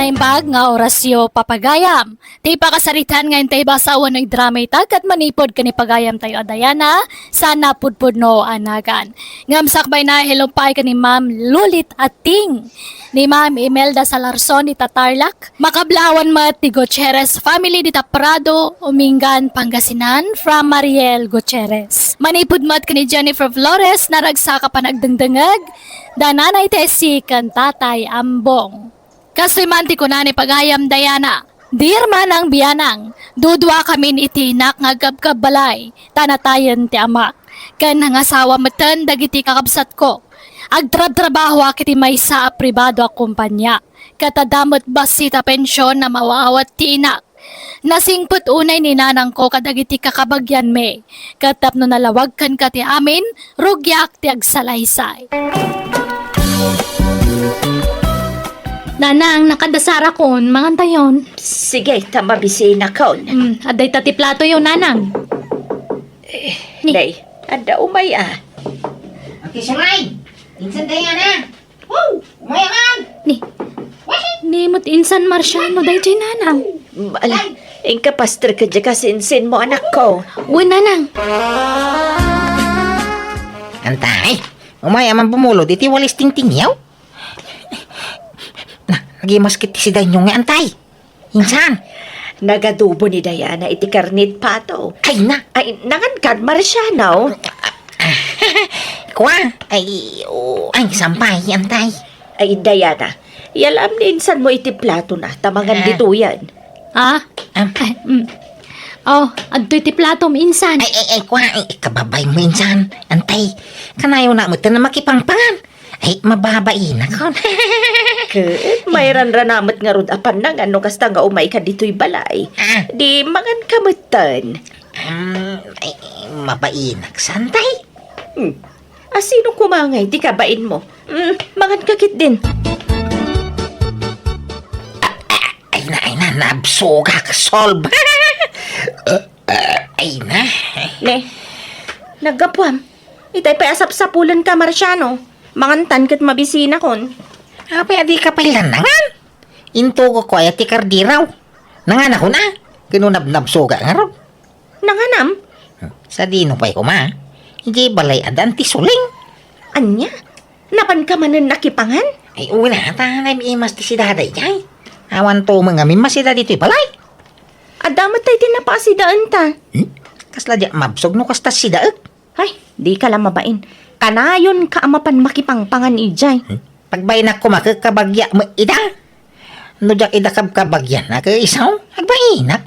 naimbag nga orasyo papagayam. Ti pakasaritan ngayon tayo basawan ng drama itag at manipod ka ni pagayam tayo adayana sa napudpud no anagan. Ngamsakbay na hilumpay ka ni Ma'am Lulit Ating ni Ma'am Imelda Salarson di Tatarlac. Makablawan mat ti Gutierrez family di Prado, Umingan, Pangasinan from Mariel Gutierrez. Manipod mat ka ni Jennifer Flores naragsaka panagdengdengag dananay tesi kan Tatay Ambong. Kasimanti ko na ni pagayam Diana. Dear manang biyanang, dudwa kami itinak nga gabgabbalay, tanatayan ti ama. Kan nangasawa matan dagiti kakabsat ko. Agtrab-trabaho akiti may sa pribado a kumpanya. Katadamot basita pensyon na mawawat ti inak. Nasingput unay ni nanang ko kadagiti kakabagyan me. Katap no nalawag kan ka ti amin, rugyak ti agsalaysay. Nanang, nakadasara kon, mangantayon. Sige, tamabisi na kaon. Aday tati plato yun, nanang. Day, ada umay ah. Okay, Sumay! Insan tayo na! Woo! Umayakan! Ni mo't insan marsyano day jay nanang. Ala, ingka pastor ka dyan kasinsin mo anak ko. Uy, nanang. Antay! Umayaman bumulo, diti walis ting-tingyaw? Nagimas kiti si Danyo nga, antay! Insan! Nagadubo ni Diana iti karnit pato. Ay na! Ay, nangan Marciano. Kwa! Ay sampay, antay! Ay, Diana, yalam ni insan mo iti plato na, tamangan dito yan. Adto'y ti plato mo insan. Kwa! Kababay mo, insan! Antay! Kanayo na mo ito na makipangpangan! Ay, mababain ako. May ranranamot nga rod apan na nga no kasta nga umay ka dito'y balay. Di mangan kamutan. Mabainak, santay? Sino kumangay? Di kabain mo. Mangan kakit din. Ay na, nabsoga ka, solve. Ay na. Ne, naggapuam. Itay pa asap-sapulan ka, Marciano. Mangantan kat mabisina kon. Apay, adi ka pailanangan. Intugo ko ay ati kardiraw. Nangan ako na. Kinunab-nabsoga nga raw. Nanganam? Sa dino pa'y kuma. Hindi balay adan ti suling. Anya? Napan ka manan nakipangan? Ay, uwi na. Tanay imas ti si daday jay. Awan to mga mimasida dito'y balay. Adamat tayo tinapasidaan ta. Kasla di mabsog no kasta si daag. Ay, di ka lang mabain. Kanayon ka amapan makipangpangan ijay. Pagbay na kumakakabagya mo idang. No jak idakab kabagyan na kay isaw. Agbainak.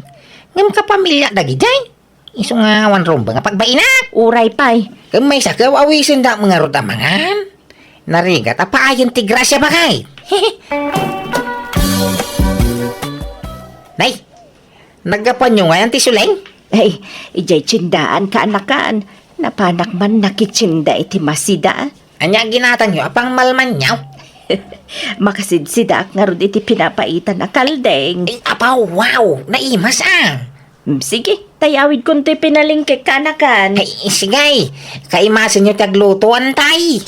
Ngam ka pamilya dagi jay. Iso nga awan romba nga pagbainak. Uray pay. Kung may sakaw awisin da mga rodamangan. Narigat apaayon ti grasya ba kay? Nay, nagapan nyo nga yan ti suleng? Ay, ijay tsindaan ka anakan. Napanak man nakitsinda iti masida. Anya ginatan nyo apang malman nyaw? Makasidsidak nga rod iti pinapaitan na kaldeng. Ay, apaw, wow, naimas ah. Sige, tayawid kung to'y pinalingkik ka anakan. Ay, sigay, kaimasan nyo taglutuan tay.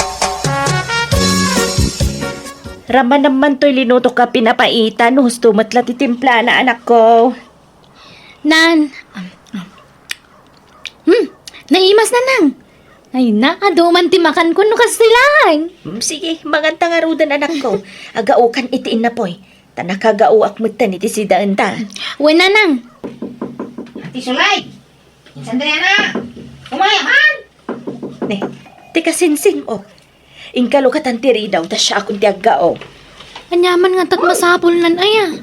Raman naman to'y linuto ka pinapaitan. Husto matlat itimpla na anak ko. Nan. Naimas na nang. Ay na, aduman timakan ko no kastilang. Sige, maganda nga rudan anak ko. Agaukan itiin na poy. Tanakagauak mutan iti si daan ta. Uy, nanang. Ati Sulay, insan dali na, umayaman. Ne, tika sinsin mo. Ingkalukatan tiri daw, ta siya akong tiagao. Anyaman nga tat masapol nan aya.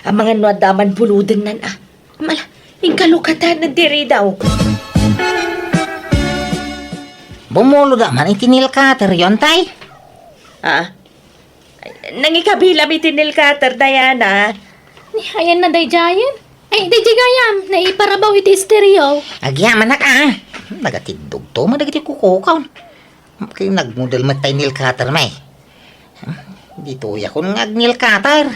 Ang mga nuadaman buludan nan ah. Mala, ingkalukatan na tiri daw. Bumulo naman itinil cutter yon tay. Nangikabila mitinil cutter, Diana. Ni ayan na day jayan. Ay, day jigayam. Naiparabaw iti stereo. Agyaman na ka. Nagatidog to, madagiti kukukaw. Kaya nagmodel matay nil cutter may. Dito yakon nga nil cutter.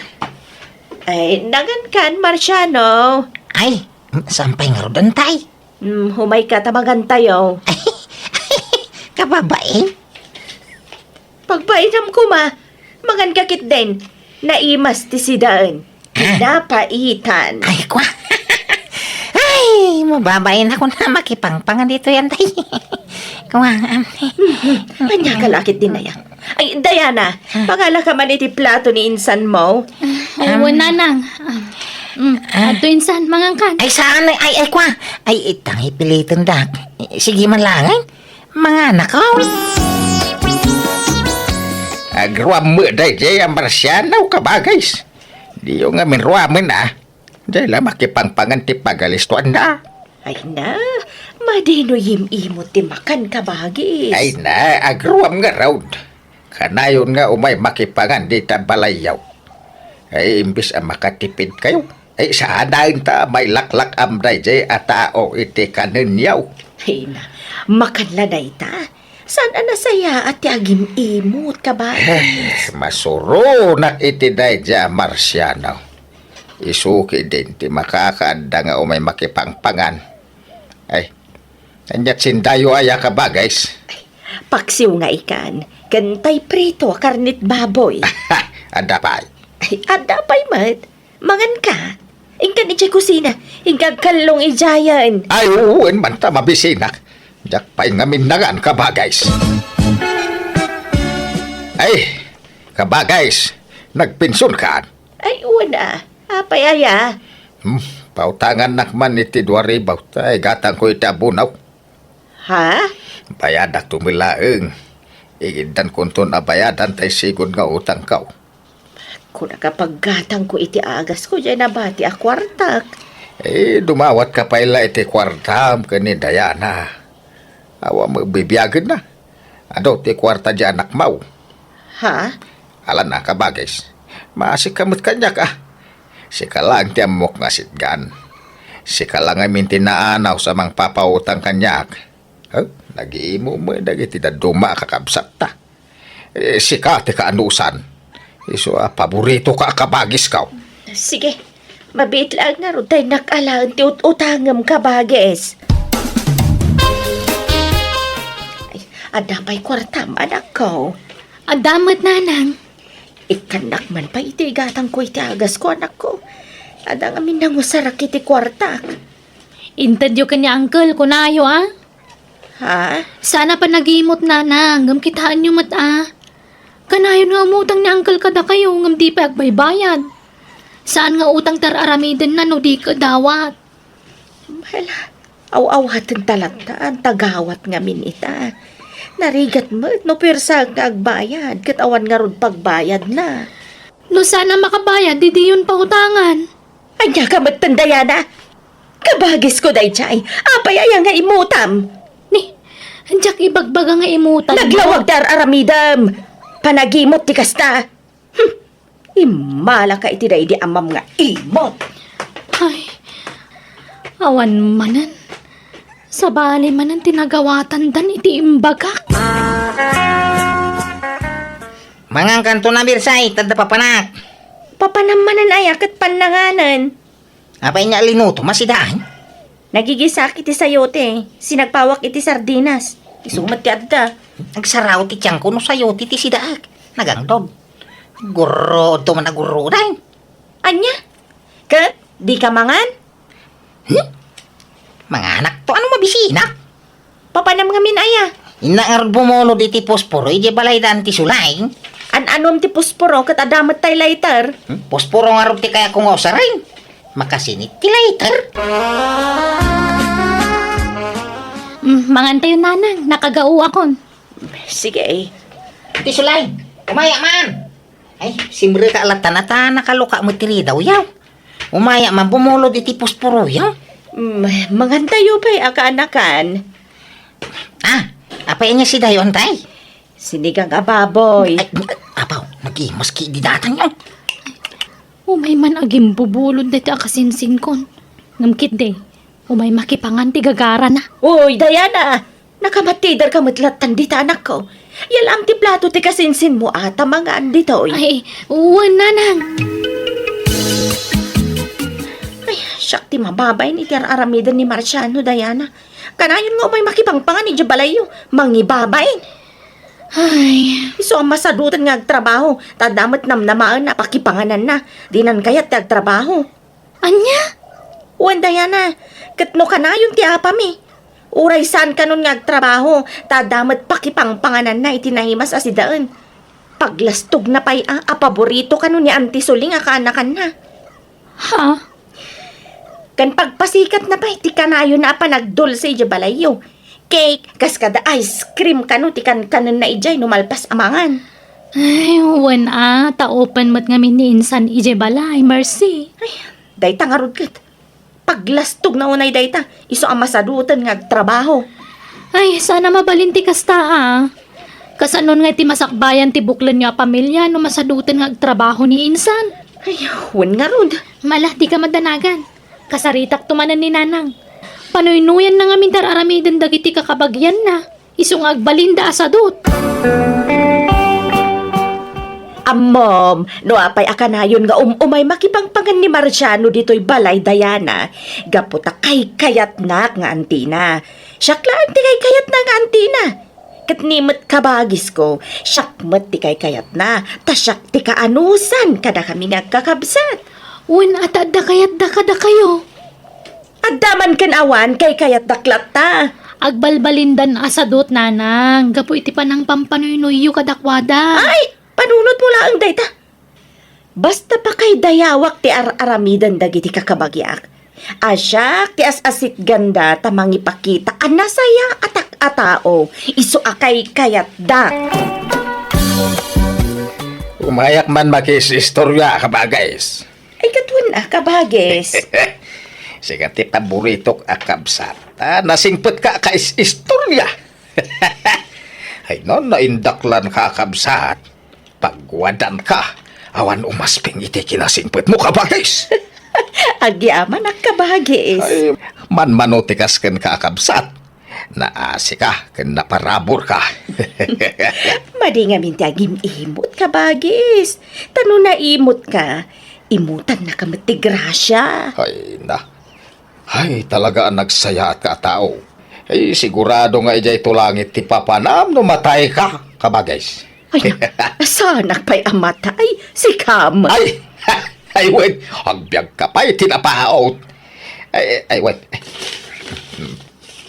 Ay, nangan kan, Marciano. Ay, sampay nga rodan tay. Humay ka tamagan tayo. Kababae? Pagpainam ko ma, mangan kakit din. Naimas ti sidaan. Pinapaitan. Ay, kwa. Ay, mababayin ako na makipangpangan dito yan, day. Kwa, Anya kalakit din na yan. Ay, Diana, pangala ka man iti plato ni insan mo. Ay, nanang. Ato insan, mangangkan. ay, saan? Ay, kwa. Ay, itang ipilitan dak. Sige man lang, ay. Mga anak ko. Agruam mo day jay ang Marciano kabagays. Di yung amin ruamin Jay lang makipangpangan ti pagalistuan na. Ay na, madino imot ti makan ka bagis. Ay na, agruam nga raw. Kanayon nga umay makipangan di ta balayaw. Ay imbis ang makatipid kayo. Ay saadain ta may laklak am day jay at tao iti kaninyaw. Ay na, makan laday ta. Saan nasaya at agim imot ka bagis. Masuro na iti day jay Marciano. Isuki din ti makakaanda nga umay makipangpangan. Ay, anyat sindayo aya ka ba, guys? Paksiw nga ikan, kantay prito karnit baboy. Ada pa. Ay, ada pa'y mat. Mangan ka. Ingkan iti kusina. Ingkag kalong ijayan. Ay, uuin man ta mabisinak. Jak pa'y nga minangan ka ba, guys? Ay, ka ba, guys? Nagpinsun ka? Ay, wala. Apay aya. Pautangan nakman iti 2,000. Ay, gatang ko iti abunaw. Ha? Bayadak tumilaeng. Igindan kunton na bayadan tay sigod nga utang kaw. Kung nakapaggatang ko iti agas ko, dyan na bati a kwartak. Eh, dumawat ka pa ila iti kwartam ka ni Diana. Awa mo bibiyagin na. Ano ti kwarta di anak mau. Ha? Alam na ka bagay. Maasikamot kanya ka. Sika lang ti amok nga sitgan. Sika lang ay mintinaanaw sa mang papautang kanyak. Nag-iimo mo dagiti da duma kakabsat ta. Sika ti kaanusan. Iso paborito ka kabagis ka. Sige. Mabit lang nga ron tayo nakalaan ti utangam ka bagis. Ay, adapay kwartam anak ko. Adamat, nanang. Ikanak man pa iti gatang ko iti agas ko anak ko. Adang amin nang usarak iti kwartak. Intadyo ka niya, uncle, kunayo, Ha? Sana pa nag-iimot, nanang. Ngam kitaan nyo mata. Kanayon nga umutang ni uncle kada kayo, ngam di pa agbaybayan. Saan nga utang tar-aramiden na no di ka dawat? Hala, aw-awatan talagtaan, tagawat nga min ita. Narigat mo, no persa nga agbayad, katawan nga ron pagbayad na. No sana makabayad, di yun pa utangan. Anya ka magtandaya na. Kabagis ko day chay, apay ayang nga imutam. Ni, anjak ibagbaga nga imutan mo. Naglawag dar aramidam. Panagimot ti kasta. Imala ka iti day di amam nga imot. Ay, awan manan. Sa bali manan tinagawatan dan iti imbagak. Mangang kanto na birsay, tada papanak. Papanamanan ay akat pananganan. Apay niya linuto, masidahan. Nagigisak iti sayote. Sinagpawak iti sardinas. Isumat ti adda. Nagsaraw ti tiyang kuno sa'yo, titi sidaag. Nagangdod. Guro, ito man naguro rin. Anya? Kat, di ka mangan? Mga anak to, ano mabisina? Papanam nga min aya. Inaarod bumulo di ti posporo, ije balay dan ti sulay. An-anom ti pusporo kat adamat tay later. Posporo nga rin ti kaya kung osaray. Makasinit ti later. Mangantayo, nanang. Nakagao akon. Sige. Ti sulay, umaya man. Ay, simre ka alatan at nakaluka mo tiri daw yaw. Umaya man bumulo di ti posporo yaw. Mangantayo pa'y akaanakan. Apay niya si dayon tay. Sinigang ababoy. Ay, apaw, nag-imas ki di datan yaw. Umay man agim bubulod dito akasinsin kon. Ngamkit de. Umay makipangan ti gagara na. Uy, Diana! Nakamatidar ka matlatan dita anak ko. Yalam ti plato ti kasinsin mo ata mga andito. Ay, uwan, nanang. Ay, siyak ti mababay ni Tiar Aramida ni Marciano, Diana. Kanayon nga may makipangpangan ni Jabalayo. Mangibabay. Ay, Iso ang masadutan nga agtrabaho. Tadamat namnamaan na pakipanganan na. Dinan kayat ti agtrabaho. anya? Uwan Diana, katno ka na yung ti apa mi. Uray saan ka nun nga agtrabaho. Tadamat pakipangpanganan na itinahimas asidaan. Paglastog na pa'y paborito ka nun ni Auntie Suling akanakan na. Ha? Kan pagpasikat na pa'y ti kanayo na pa nagdulce ija balayo. Cake, kas kada ice cream kanu ti kanan na ijay numalpas amangan. Ay, wan taopan mo't ngamin ni insan ije balay, mercy. Dayta nga rod kat. Paglastog na unay dayta, iso ang masadutan nga trabaho. Ay, sana mabalinti kasta Kasanon nga ti masakbayan ti buklan niya pamilya no masadutan nga trabaho ni insan. Ay, huwan nga rod. Malah di ka madanagan. Kasaritak tumanan ni nanang. Panuynuyan na nga mintar aramidan dagiti kakabagyan na. Isong agbalinda asadot. Mom, no apay akanayon nga umay makipangpangan ni Marciano dito'y balay Diana. Gaputa kay kayat na nga antina. Siyak lang ti kay kayat na nga antina. Katnimot kabagis ko, syakmat ti kay kayat na. Tasyak ti kaanusan kada kami nga kakabsat. Uwan at adda kayat da kada kayo. Addaman kan awan kay kayat daklat ta. Agbalbalindan asadot nanang. Gapo iti panang pampanuynuyo kadakwada. Ay, panunot mo lang dayta. Basta pa kay dayawak ti aramidan dagiti kakabagyak. Asyak ti asit ganda tamang ipakita anasaya atak atao. Isu akay kayat da. Umayak man makis istorya kabagais. Ay katwan kabagis. Sikat ti paboritok akabsat. Nasingpet ka istorya. Ay non, naindaklan ka akabsat. Pagwadan ka, awan umasping iti kinasingpet mo kabagais. Agyaman ang kabagis. Ay, manmanotikas ken ka akabsat. Naasi ka, ken naparabor ka. Madi nga minti agim imot kabagis. Tano na imot ka. Imutan na ka matigrasya. Ay, na. Ay, talaga ang nagsaya at katao. Ay, sigurado nga ijay tulangit ti papanam no matay ka, kabagais. Ay, sana pa'y amatay. Si Kam. Ay, ay, wait. Agbyag ka pa'y tinapahaot. Ay, wait.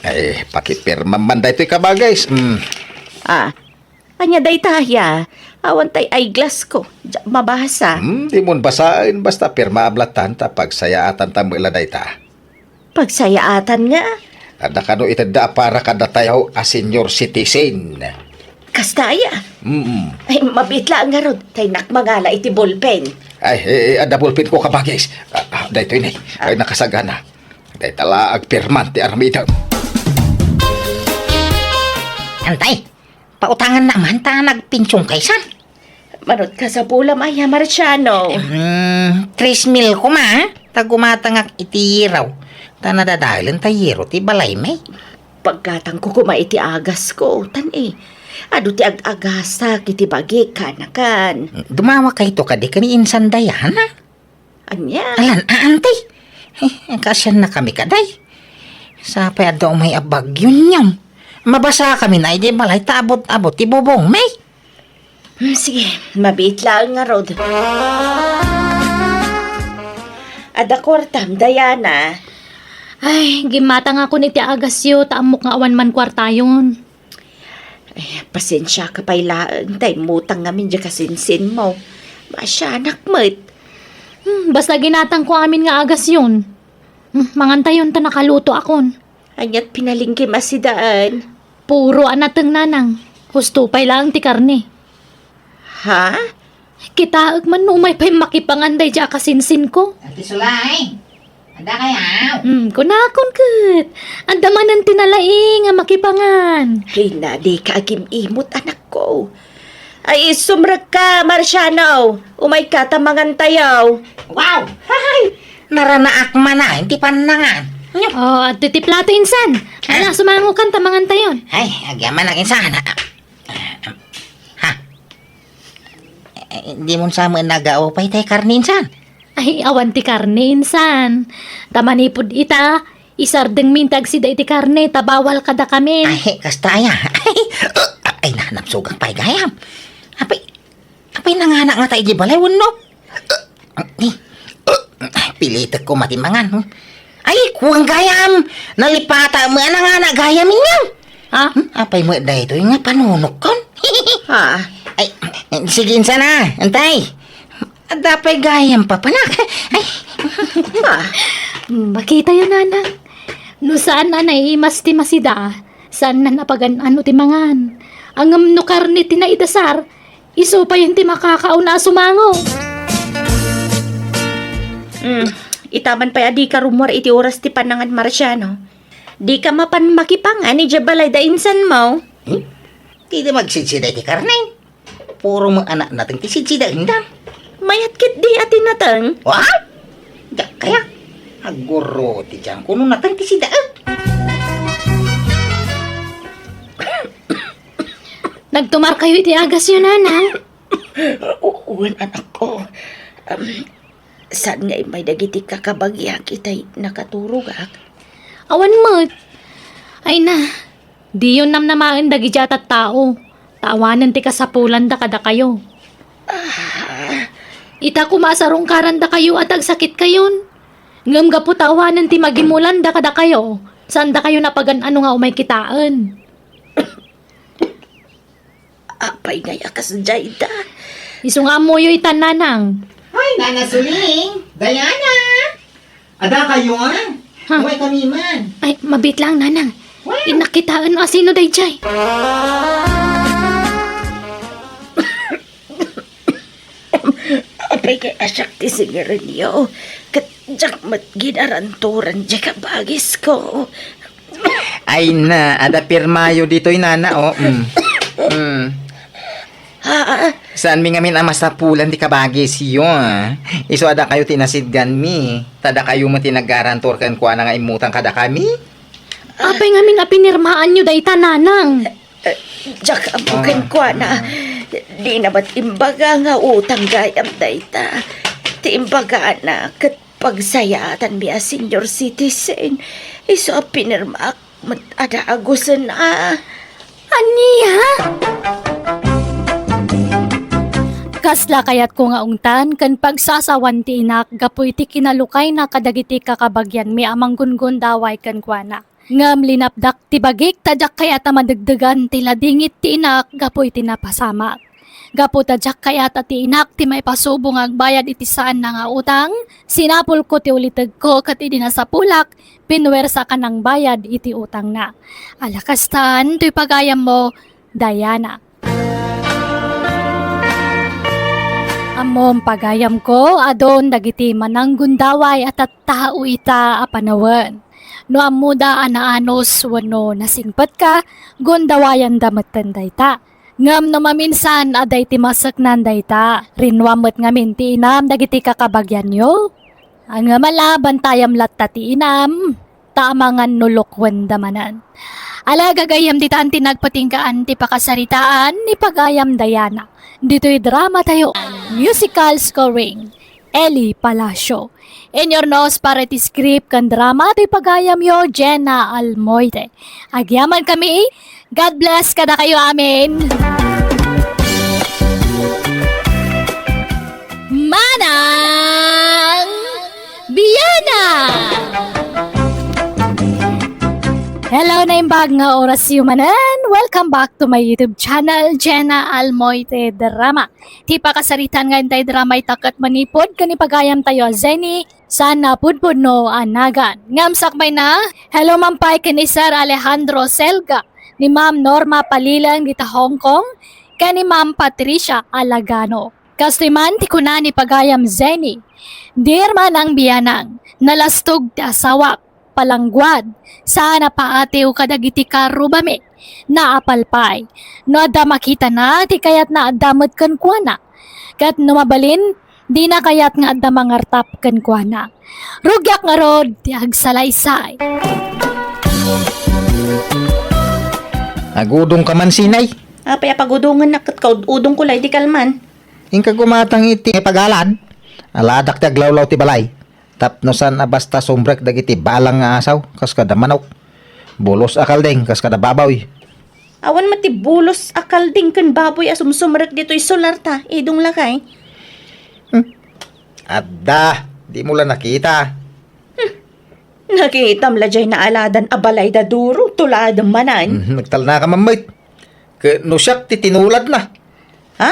Ay, pakipirma man da ito'y kabagais. Anya day tahya. Awan tay eyeglass ko. Diya mabasa. Di mo basain, basta pirma ablatan ta pagsayaatan ta mo iladay ta. Pagsayaatan nga. Kada kano itanda para kada tayo a senior citizen. Kastaya. Ay, mabitla nga rod. Tay nakmangala iti ballpen. Ay, double pin ko kabagis. Dahito yun ay nakasagana. Dahil tala agpirman ti armida. Antay, pautangan naman ta nagpinsyong kaysan. Manot ka sa pulam ay Marciano. 3,000 ko ma, tagumatangak iti raw. Ta nadadahilan tayero ti balay may. Pagkatang ko kumaiti agas ko. Tan Ado ti ag-agasa kiti bagi kanakan. Dumawa kay to kadi kani insan Dayana. Anya. Alan, antay. Kasyan na kami kaday. Sa paya daw may abag yun yun. Mabasa kami na, hindi malay taabot-abot, ibubong, may. Sige, mabit lang nga rod. Ada kwartam, Diana. Ay, gimata nga ko ni ti agasyo, taamok nga awan man kwarta yun. Ay, pasensya ka pa'y laan. Tay, mutang ngamin dyan kasinsin mo. Masyanak mo't. Basta ginatang ko amin nga agas yun. Mangantay yun ta nakaluto akon. Anyat pinalingkim asidaan. Puro anateng nanang. Husto pa'y lang ti karne. Ha? Kita man umay pa'y makipanganday dya kasinsin ko. Ati Sulay, anda kaya? Kunakon kat. Andamanan tinalai nga makipangan. Hey, nadi ka agim imot anak ko. Ay, sumrag ka, Marciano. Umay ka, tamangan tayo. Wow! Hay! Naranaak man na, hindi pa nangan. Oh, at titiplato insan. Ala, sumango kan tamangan tayon. Ay, agyaman ang insana. Ha? Hindi mo sa mga nag-aopay tayo karne insan. Ay, awan ti karne insan. Tamanipod ita. Isardeng mintag si iti karne, tabawal kada kami. Ay, kasta aya. Ay na. napsugang paigayam. Apay nanganak nga tayo di balay, no? Pilitek ko matimangan. Ay, kuwang gayam! Nalipata mo ang anak gayam niya. Ha? Apay mo dahil ito nga panunok kon. Ha? Ay, sige sana, antay. Dapay gayam pa panak. Ay, Ha? Makita yun, nanang. No saan na naiimas ti masida, saan na napagan ano ti mangan. Ang no karni ti na idasar, iso pa yun ti makakauna sumango. Itaman pa di ka rumor iti oras ti panangan Marciano. Di ka mapan makipangan ni Jabalay da insan mo. di magsidsida ti karnay. Puro mga anak natin ti sidsida hindan. Mayat kit di atin natang. Wah? Dak kaya? Aguro ti jang kuno natin ti sida. Nagtumar kayo iti agas yun, nanang. Uwan anak ko. Saan nga may dagiti kakabagyak itay nakaturog ak? Awan mo. Ay na, di yun namnamaan dagi jatat tao. Tawanan ti kasapulan da kada kayo. Ita kumasarong karanda kayo at agsakit kayon. Ngam ga po tawanan ti magimulan da kada kayo. Saan da kayo napagan ano nga umay kitaan? Apay nga yakas jayda. Isu nga mo yo'y tananang. Hoy, Nana Suling! Diana! Ada kayo nga? Ha? Huwag kami man. Ay, mabit lang nanang. Inakitaan mo asino day jay. Apay kay asyak ti sigarilyo. Katjak mat ginaranturan di ka bagis ko. Ay na, ada pirmayo dito'y nana, oh. Ha? Saan mi ngamin amas na pulan di kabagis yun. Iso ada kayo tinasidgan mi. Tada kayo mo tinagarantor kan kuha na nga imutang kada kami. Apay nga min apinirmaan nyo day tananang. Jak abukan ko na. Di na ba't imbaga nga utang gayam dayta. Ti imbaga na kat pagsayatan mi a senior citizen. Iso a pinirmak mat ada agusan na. Aniya? Kasla kayat ko nga ungtan, kan pagsasawan ti inak, gapoy ti kinalukay na kadagiti kakabagyan mi amang gungun daway kan kuana. Ngam linapdak ti bagik, tadyak kayat madagdagan ti ladingit ti inak, gapoy ti napasamak. Gapo tadyak kayat ti inak, ti may pasubong agbayad iti saan na nga utang, sinapul ko ti ulitag ko, kat idi na sa pulak, pinwersa ka ng bayad iti utang na. Alakastan, to'y pagayam mo, Diana. Amom pagayam ko, adon dagiti manang gundaway at tao ita apanawan. No amuda anaanos wano nasingpat ka, gundawayan damatan dayta. Ngam no maminsan aday ti masaknan dayta, rinwamot ngamin ti inam dagiti kakabagyan nyo. Ang mala bantayam latta ti inam, taamangan nulokwen damanan. Ala gagayam di taan tinagpatingkaan ti pakasaritaan ni Pagayam Diana. Dito'y drama tayo, musical scoring, Eli Palacio. In your nose para ti script kan drama ti Pagayam yo, Jenna Almoite. Agyaman kami, God bless kada kayo amin. Manang Biana! Hello na imbag nga oras yumanan. Welcome back to my YouTube channel, Jenna Almoite Drama. Ti pakasaritan nga intay drama itakat manipod kani Pagayam tayo Zeni sana pudpud no anagan. Ngamsakbay na. Hello mampay kani Sir Alejandro Selga, ni Ma'am Norma Palilang dita Hong Kong, kani Ma'am Patricia Alagano. Kastiman ti kuna ni Pagayam Zeni. Dear manang biyanang, nalastog ti asawak palangguad, sana paatiw kadagiti karubami, naapalpay, no adda makita na, ti kayat na adamot kan kuana, kat numabalin, di na kayat nga adda mangartap kan kuana. Rugyak nga rod, ti agsalaysay. Agudong ka man sinay. Apay apagudungan na kat udong kulay di kalman. Ingka gumatang iti pagalad. Aladak ti aglawlaw ti balay. Tapnosan na basta sombrek dagiti balang nga asaw, kas kada manok. Bulos akal deng, kas kada babaw. Awan matibulos akal ding kan baboy asumsumrek dito'y solar ta, idong lakay. Adda, di mo lang nakita. Nakitam la jay na aladan abalay da duro, tulad manan. Nagtal na ka mamait. No siyak ti tinulad na. Ha?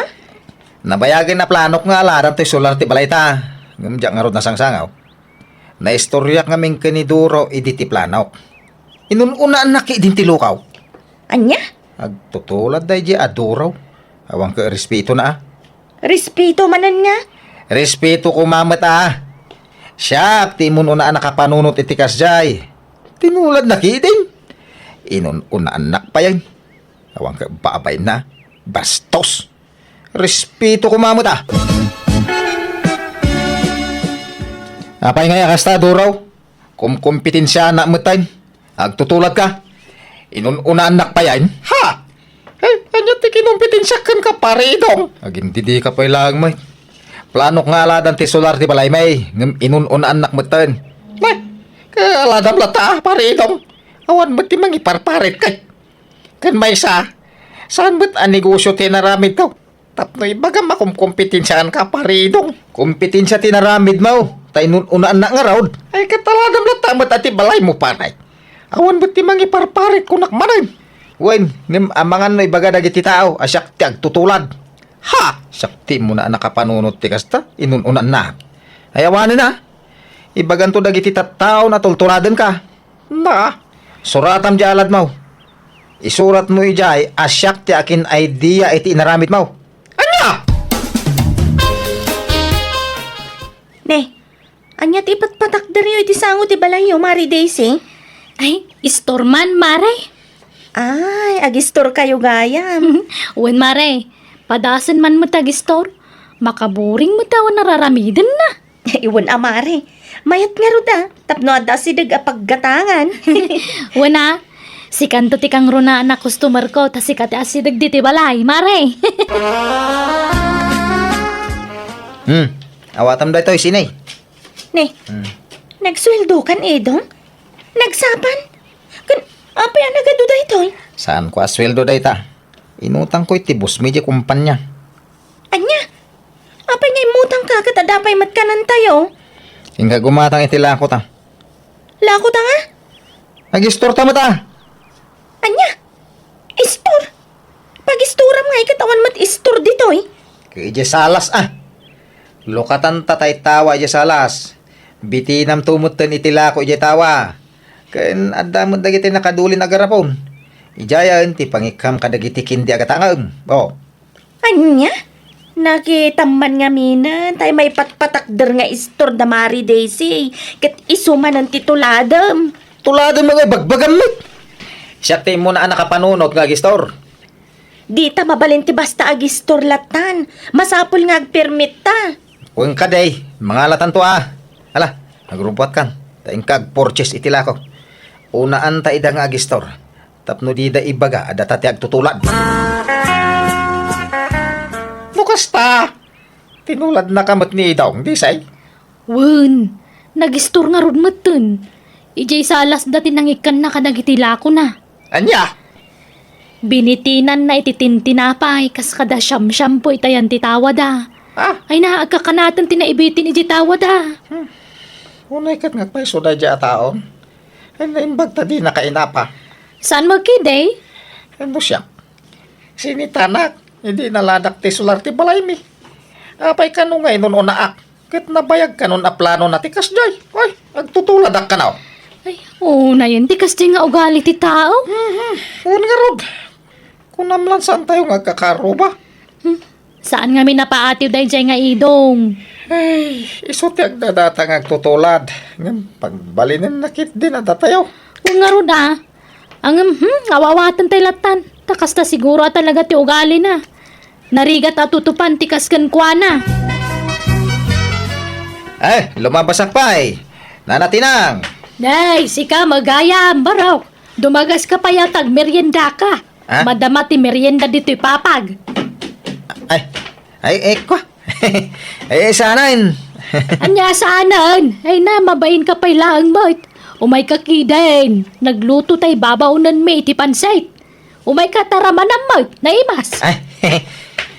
Nabayagin na planok nga alaran to'y solar ti balay ta. Ngamdyak nga rod na sangsangaw. Naistoryak nga ming kaniduro idi ti planok. Inununaan na ki din ti lukaw. Anya? Agtutulad day di aduraw. Awang ka respeto na ah. Respeto manan nga. Respeto ko mamat ah. Siya, ti mununaan nakapanunot itikas jay. Tinulad na ki din. Inununaan nak pa yan. Awang ka babay na. Bastos. Respeto ko mamat ah. Apay nga yakasta duraw. Kumkumpitensya na matayin. Agtutulad ka. Inununaan nak pa yan. Ha? Anya ti kinumpitensya kan ka pare dong. Agindidi ka pa ilang may. Planok nga aladan ti solar ti balay may. Ngam inununaan nak matayin. May, kaaladam lata pare dong. Awan mo ti mangiparparit kay. Kan may sa. Saan ba't ang negosyo tinaramid ka? Tapno ibagam makumkumpitensyahan ka pare dong. Kumpitensya tinaramid mo. Tay unaan na nga raod. Ay kataladam na tamat ati balay mo panay. Awan ba't timang iparparit kunak manan? Wen, ngem amangan no ibaga dagiti tao, asyak ti agtutulad. Ha! Sakti mo na nakapanunot ti kasta, inunan na. Ay awanin na. Ibagan to dagiti tattao na tultuladen ka. Na, suratam di alad mo. Isurat mo ijay, asyak ti akin idea iti inaramit mo. Anya! Ne, anya ti patpatak dari iti sango ti balayo, Mari Daisy. Ay, istorman, Mare. Ay, agistor kayo gayam. Wen, Mare. Padasan man mo tagistor. Makaboring mo tawa nararamidin na. Iwan amare. Mayat nga ruda. Tapno ada sidag apaggatangan. Wana, si kanto ti kang runa na customer ko, tas si kati asidag diti balay, Mare. Awatam da ito sinay. Ne, nagsweldo kan edong? Nagsapan? Kan, apa yan nagaduda ito? Saan ko asweldo da ita? Inutang ko iti bus medya kumpanya. Anya, apa nga imutang ka katadapay matkanan tayo? Hingga gumatang iti lako ta. Lako ta nga? Nag-store ta mata. Anya, istor. Pag-istoram nga ikatawan mat istor dito eh. Kaya salas ah. Lokatan tatay tawa ija salas. Bitinam tumutan iti lako ija tawa. Ken adda mo dagiti nakadulin agarapon. Ijayan ti pangikam kadagiti kindi agatangam. Oh. Anya? Nakitaman nga minan, tay may patpatakder nga istor da Mari Daisy. Kat isuman ang tituladam. Tulado mga bagbagam mit. Siya ti mo na nakapanunot nga gistor. Di ta mabalin ti basta agistor latan. Masapul nga agpermit ta. Huwag ka day, mga latan to ah. Hala, nagrumpuat kan. Taing kag purchase itilako. Unaan ta ida nga agistor. Tapno di da ibaga, ada tati agtutulad. Nukasta! Tinulad na kamot ni Idong, di say? Wen, nagistor nga rod matun. Ijay salas dati nangikan na kadagitila ko na. Anya! Binitinan na ititintinapay, kas kada siyam-siyam po itayan titawad ah. Ah, Ay naagkakanatan tinaibitin ijitawad ah. unay kat nga pa suda dya taon. Ay naimbag ta di nakainapa. Saan mo kiday? Ano siya? Sinitanak, hindi naladak ti sular ti balay mi. Apay ka nung ngay nun unaak. Kit nabayag ka nun a plano na ti kasjay. Ay, agtutuladak ka na. Ay, na yun, di kasi nga ugali ti tao. Un nga rod. Kung namlan saan tayo nga kakaro ba? Saan nga minapaatiw day jay nga idong? Ay, iso ti agdadatang agtutulad. Ngam, pagbalinin nakit din ada tayo. Huwag nga rod ah. Ang awawatan tay latan. Takas ta siguro talaga ti ugali na. Narigat at tutupan ti kaskan kwa na. Ay, lumabasak pa eh. Nanatinang. Nay, sika magayam, baraw. Dumagas ka pa yatag, merienda ka. Ha? Madama ti merienda dito'y papag. Ay, kwa. Sanain. Anya saanan? Ay na, mabain ka pa'y laang mo't. Umay kakiden. Nagluto tay babaunan may iti pansay. Umay kataraman naman, na imas. Ay,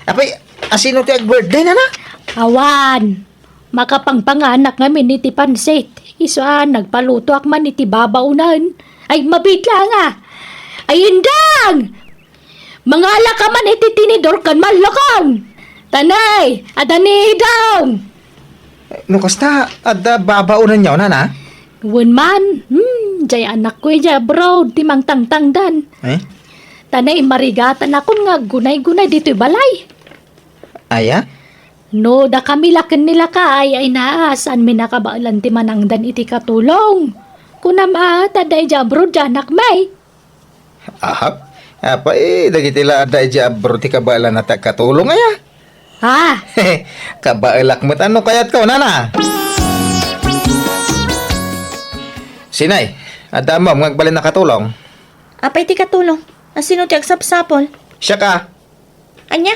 apay, asino ti ag-birthday na na? Awan, makapangpanganak nga miniti pansit. Isuan, nagpaluto ak man iti babaunan. Ay, mabitla nga. Ay, indang! Mangala ka man iti tinidor kan malakang. Tanay, adanidang! No, kasta, adda babaunan niyo na na? Wen man, jay anak ko ja bro, timang tangtangdan. Eh? Tanay, marigatan akon nga gunay-gunay dito'y balay. Aya? No, da kami laken nila kay ay naasan mi nakabaalan ti manangdan iti katulong. Kunam taday jabro janak may. Ahap. Apa dagiti la ada ija abro ti kabaala na katulong aya. Ha? Kabaalak mo't ano kayat ka nana? Sinay, ada mo ngagbalin na katulong. Apay ti katulong. Asino ti agsapsapol? Siya ka. Anya?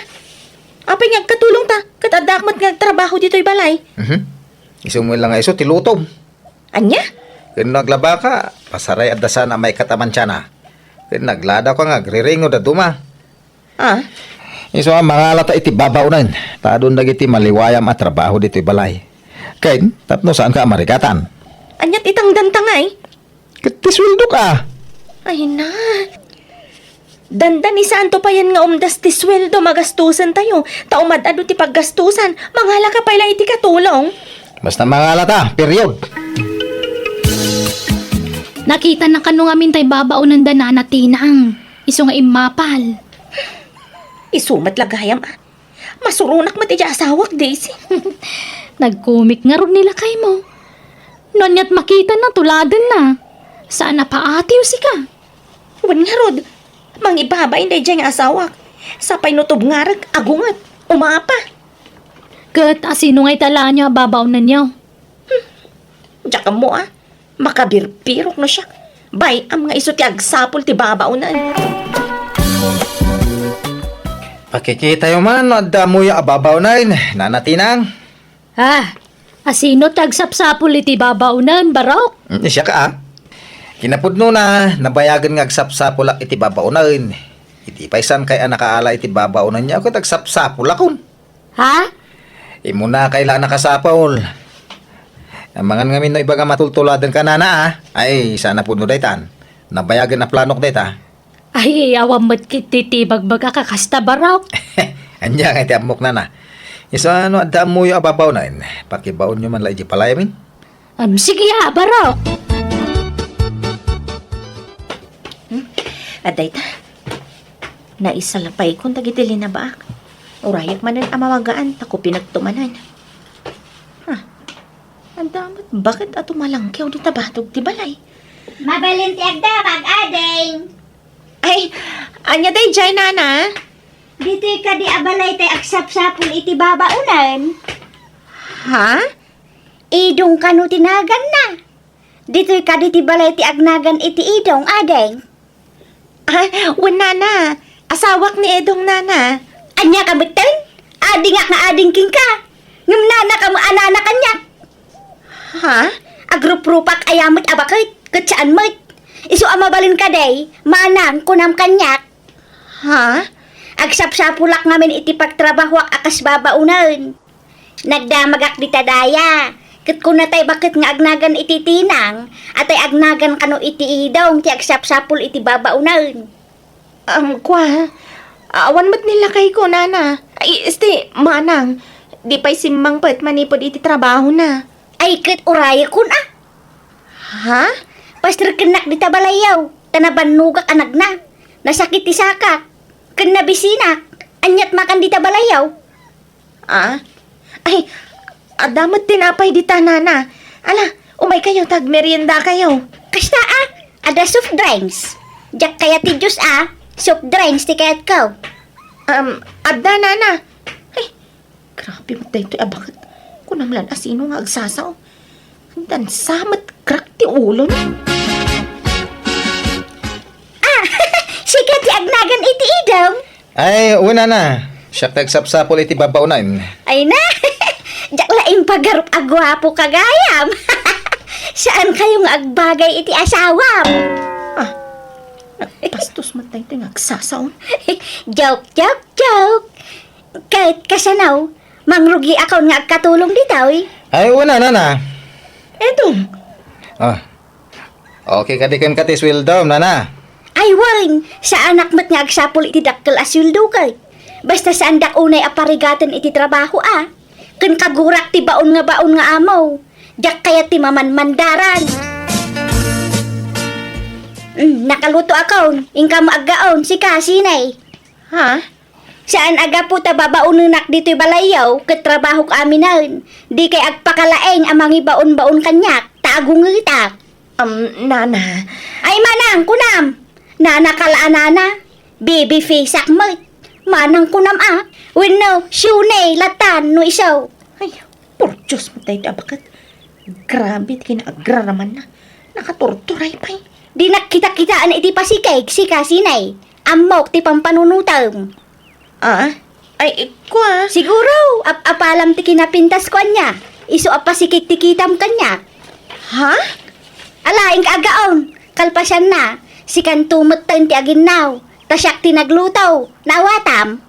Apay nga katulong ta. Kat adakmat nga trabaho dito'y balay. Isumul lang nga iso tilutom. Anya? Kung naglaba ka, pasaray at sana may kataman siya na. Kung naglada ka nga, griringo da duma. Ah? Iso nga mga lata iti babaunan. Tadon dagiti maliwayam at trabaho dito'y balay. Kain, tapno saan ka marikatan? Anyat itang dantangay? Katiswildo ka. Ay na. Dandan ni Santo pa yan nga umdas ti sweldo magastusan tayo. Taumad ado ti paggastusan. Manghala ka pa ilang iti katulong. Basta mga lata, period. Nakita na kano nga mintay babaunan da na tinang. Iso nga imapal. Isumat lagayam ah. Masurunak mo ti asawak, Daisy. Nagkumik nga ron nila kay mo. Nonyat makita na tuladan na. Saan na paatiw si ka? Wan nga rod. Mangibabay na dyan nga asawak. Sapay nutob nga rag agungat. Umapa. Kat asino nga'y tala niya babaunan niyo. Diyan mo ah. Makabirpirok na siya. Bay, am nga iso ti agsapol ti babaunan. Pakikita yung man, adda mo yung ababaw na yun. Nanatinang. Ah, asino tagsapsapul iti babaunan, barok? Siya ka ah. Kinapudno na, nabayagan nga agsapsapulak iti babaunan. Iti paisan kay anakaala iti babaunan niya ako tagsapsapulakon. Ha? Imo na kailangan nakasapol. Ang mga ngamin no iba nga matultuladan ka na ah. Ay, sana po no daytan. Nabayagan na planok dayta. Ay, awam mo't kititibag-baga kakasta barok. Anya nga iti amok na na. Isa ano, adda mo yung ababaw na yun. Pakibaon nyo man lang iti palayamin. Sige barok. Aday ta. Naisalapay kung tagitili na ba? Urayak manan amawagaan, tako pinagtumanan. Ang damat, bakit ato malangkyaw di tabatog ti balay? Mabalin ti agdamag, ading. Ay, anya day jay nana? Dito'y ka di abalay tay aksap-sapul iti babaunan. Ha? Idong kanu tinagan na. Dito'y ka di ti balay ti agnagan iti idong, ading. Ah, wan nana. Asawak ni Edong nana. Anya ka betan? Ading ak na ading king ka. Ngam nana ka mo anana kanya. Ha? Agrup-rupak ayamot abakit, katsaan mo't. Isu amabalin ka day, manang kunam kanyak. Ha? Agsap-sapulak ngamin iti pagtrabahwak akas babaunan. Nagdamagak di tadaya. Kat kunatay bakit nga agnagan iti tinang, atay agnagan kano iti idong, ti agsap-sapul iti babaunan. Kwa, awan mo't nila kay ko nana. Ay, manang. Di pa'y simbang pat manipod iti trabaho na. Ay kat uraya kun ah. Ha? Pastor kenak di tabalayaw, tanabanugak anak na. Nasakit ti sakak. Ken nabisinak, anyat makan di tabalayaw. Ah? Ay, adamot tinapay di tanana. Ala, umay kayo, tag merienda kayo. Kasta ah, ada soft drinks. Jak kaya ti juice ah, soft drinks ti kayat ko. Adda nana. Ay, grabe mo tayo ito. Bakit? Kunamlan asino nga agsasaw. Dan samat crack ti ulo na. Sikat ti agnagan iti idong. Ay, una na. Siya tagsapsapol iti babaunan. Ay na, jak laing pagarup agwapo kagayam. Saan kayong agbagay iti asawam? Pastos man tayo ngagsasaon. Joke, joke, joke. Kahit kasanaw, mangrugi ako nga katulong dito eh. Ay, una na. Edong, Oh. Okay, kadikan ka ti sweldo, nana. Ay waring, sa anak mat nga agsapol iti dakkel asyuldo kay. Basta sa andak unay aparigatan iti trabaho Ken kagurak ti baon nga amaw. Jak kaya ti maman mandaran. Nakaluto ako. Ingka mo aggaon si Kasinay. ha? Saan aga po ta babaununak dito'y balayaw ket trabaho ka aminan. Di kay agpakalaeng amangi baon-baon kanyak. Taagong ngita. Nana, Ay manang kunam. Nana kalaanana. Baby face akmat. Manang kunam Wenno, syunay, latan, no isaw. ay, por Diyos mo tayo bakit? Grabe, kinaagraraman na. Nakatorturay pa eh. Di nakita-kitaan iti pasikay, si Kasinay. Amok ti pampanunutam. Ay, kwa. Siguro, apalam ti kinapintas ko niya. Iso apasikik ti kitam kanya. Ha? Alaing kaagaon, kalpasan na. Si kantumot tayo ti aginaw. Tasyak ti naglutaw, nawatam.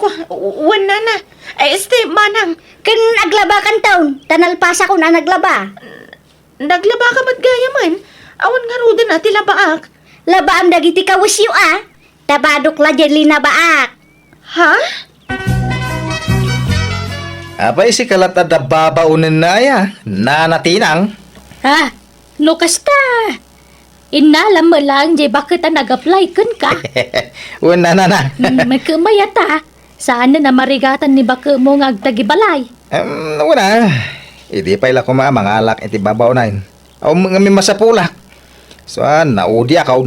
Kwa, wala na. Ay, manang, Ken aglaba kan taon, tanalpasa ko na naglaba. naglaba ka mat gaya man. Awan nga ruda na tila baak. Labaam dagiti kawasyo Tabadok la dyan linabaak. Ha? Apay si kalat ada babaunan na ya. Nanatinang. Ha? No kasta. Inalam mo lang, jay bakit nag-apply kun ka? Una na. May kumayata. Saan na marigatan ni baka mo nga agtagibalay? Una. Hindi pa ila kuma mga alak iti babaunan. O mga may masapulak. So, naudi ako.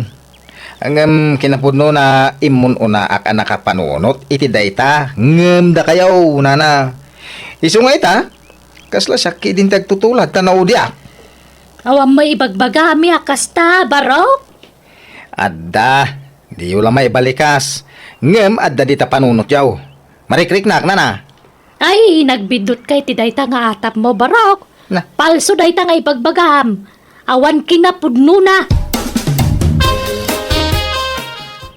Ang kinapudno na imun una ak nakapanunot iti dayta ngem da kayaw nana. Isu nga ita kasla sakit din tagtutulad tanaw dia. Awam may ibagbagami akasta, barok? Adda, di ulang may balikas. Ngem adda dita panunot yaw. Marikrik nak nana. Ay, nagbidot kay ti dayta nga atap mo, barok. Na. Palso dayta nga ibagbagam. Awan kinapudno na.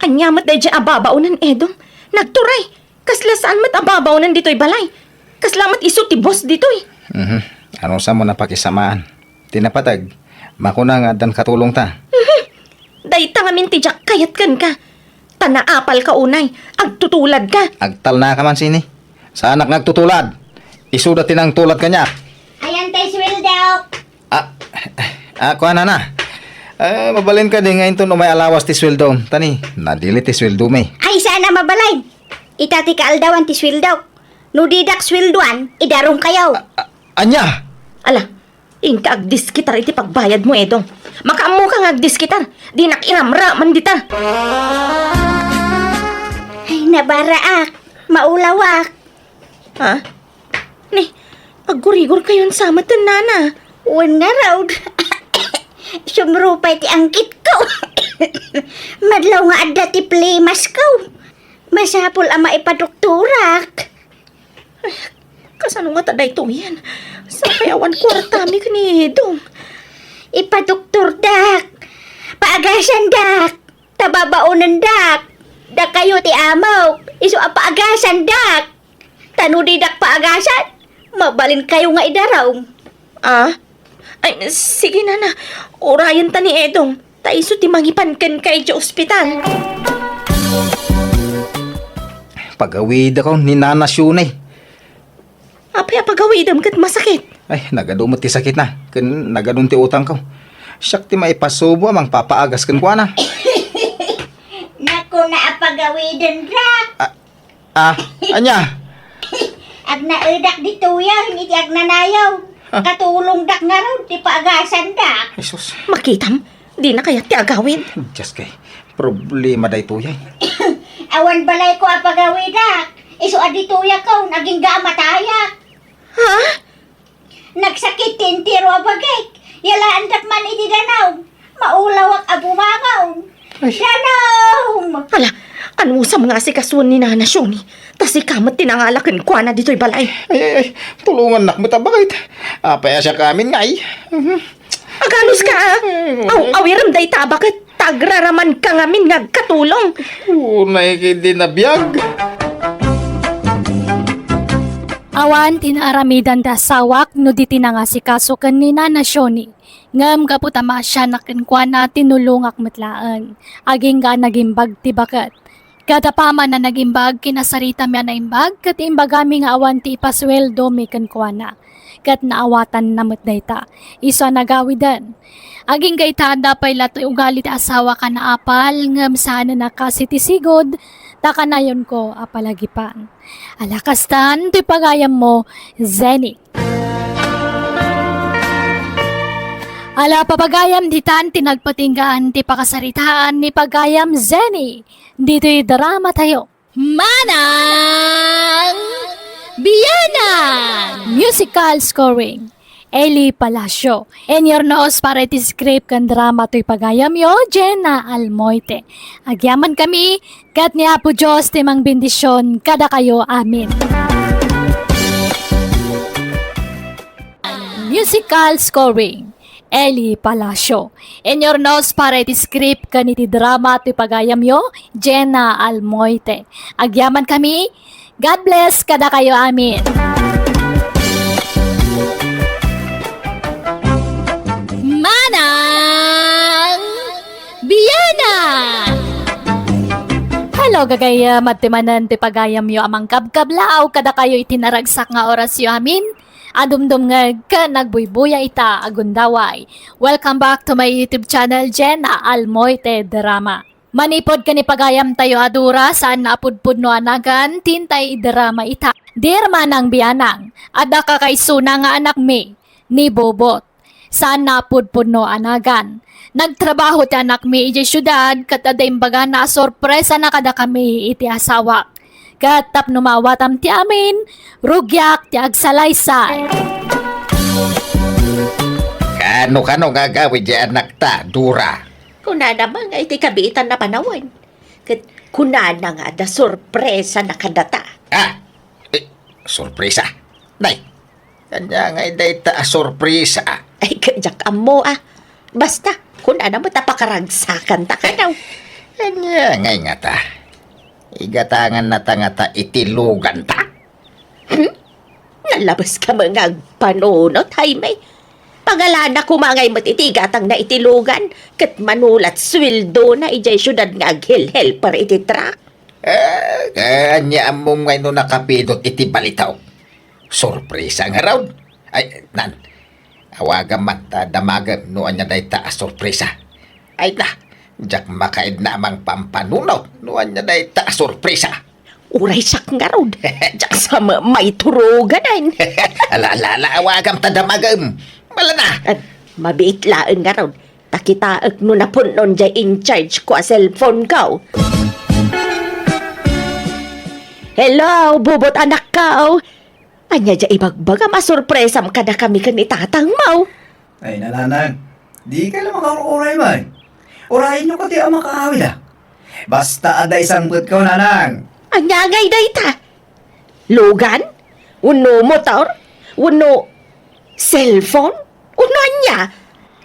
Anyamat day dyan ababaunan, Edong. Nagturay. Kasla saan mat ababaunan dito'y balay. Kasla mat iso ti boss dito'y. Ano sa mo na pakisamaan? Tinapatag. Makuna nga dan katulong ta. Dayta nga minti jak kayat kan ka. Tanaapal ka unay. Agtutulad ka. Agtal na ka man sini. Sa anak nagtutulad. Isuda tinang tulad kanya. Ayan tayo sweldo. Kuha na. Mabalin ka din ngayon to no may alawas ti sweldo. Tani, nadili ti sweldo may. Ay sana mabalay. Itati kaaldawan ti sweldo. Nudidak sweldoan, idarong kayaw. Anya! Ala, inka agdiskitar iti pagbayad mo, Edong. Makaammo ka nga agdiskitar. Di nakiramra man dita. Ay nabaraak, maulawak. Ha? Ni, agurigor kayon sa matan, Nana. Uwan nga raw. Sumrupay ti angkit ko. Madlaw nga adda ti plimas ko. Masapol ama ipadoktorak. Kasano nga taday to yan? Sa kayawan kwartami ka ni Edong. Ipadoktor dak. Paagasan dak. Tababaunan dak. Dak kayo ti amaw. Iso paagasan dak. Tanudi dak paagasan. Mabalin kayo nga idaraw. Ay, sige, Nana. Orayan ta ni Edong. Taiso ti mangipankan kay di ospital. Pagawid ako ni Nana Shunay. Apay apagawidam kat masakit. Ay, nagadumot ti sakit na. Kun nagadun ti utang ko. Siyak ti maipasubo amang papaagas kun kuana. Naku na apagawidan dak. Anya? Ag naedak dito ya, hindi ag nanayaw. Katulong dak nga raw, di paagasan dak. Jesus. Makitam, di na kaya ti agawid. Just kay problema day tuyay. Awan balay ko apagawi dak. Iso adituya ko, naging gamataya. Ha? Nagsakit tintiro abagay. Yala andak man iti danaw. Maulawak abumangaw. Danaw! Ala, ano sa mga asikasun ni Nana Shoni? Tas ikamat tinangalakan kwa na dito'y balay. Ay, tulungan nak mo tabakit. Apaya siya kamin nga ay. Aganos ka, awiram day ta, bakit tagraraman ka ngamin nga katulong? Unay hindi nabiyag. Awan tinaramidan da sawak no di tinanga si kaso kanina na Shoni. Ngam kaputama siya nakinkwana tinulungak matlaan. Aging ga nagimbag ti bakat. Katapama na nagimbag kinasarita miya na imbag kat imbagami nga awan ti ipasweldo mi kankwana. Kat naawatan namot dayta. Isa nagawidan. Aging gayta dapay latoy ugali ti asawa ka na apal ngam sana na kasi ti sigod. Takanayon ko apalagipan. Alakastan ti pagayam mo, Zenny. Ala papagayam ditan tinagpatinggaan ti pakasaritaan ni pagayam Zenny. Dito'y drama tayo. Manang Biyanan! Musical scoring. Eli Palacio. En your nose para iti script kan drama to'y pagayam yo, Jenna Almoite. Agyaman kami, kat ni Apo Diyos timang bendisyon, kada kayo amin. Musical scoring. Eli Palacio. En your nose para iti script kan iti drama to'y pagayam yo, Jenna Almoite. Agyaman kami, God bless, kada kayo amin. Manang Biyanan! Hello, gagaya matimanan ti pagayam yo amang kabkablaaw kada kayo itinaragsak nga oras yo amin. Adumdum nga ka nagbuybuya ita agundaway. Welcome back to my YouTube channel, Jenna Almoite Drama. Manipod ka ni pagayam tayo adura saan naapudpud no anagan tintay drama ita. Dear Manang Biyanang, ada ka kay suna nga anak mi ni Bobot. Saan napudpud no anagan. Nagtrabaho ti anak mi iti syudad kat aday imbaga na sorpresa na kada kami iti asawa. Kat tap numawatam ti amin, rugyak ti agsalaysay. Kano gagawin di anak ta, Dura? Kuna naman nga iti kabitan na panawan. Kuna na nga da sorpresa na kadata. Sorpresa. Day, kanya nga day ta sorpresa. Ay, kajak amo Basta, kuna naman tapakaragsakan ta ka daw. Kanya nga ta. Igatangan na ta itilugan ta. Nalabas ka mga panunot, Jaime. Pangalana ko mangay matitigatang na itilugan, kat manulat swildo na ijay syudad nga aghel-hel para ititrak. Kanya among ngayon nakapidot iti balitaw. Sorpresa nga raw. Ay, nan. Awagan man ta damagan no anya day ta sorpresa. Ay na. Jak makaid na amang pampanunot no anya day ta sorpresa. Uray sak nga raw. Jak sa may turugan ay. Alala, awagam ta damagam. Wala na. At mabiit laeng nga raw. Takitaag no na punon jay in charge ko a cellphone ko. Hello, bubot anak ka. Anya jay ibagbaga masurpresam kada kami kanitatang mau. Ay, nananang, di ka lang makaruray ba? Urahin nyo ko di ang makakawid Basta ada isang put ko, nanang. Anya ngay dayta. Lugan? Uno motor? Uno cellphone? Uno anya?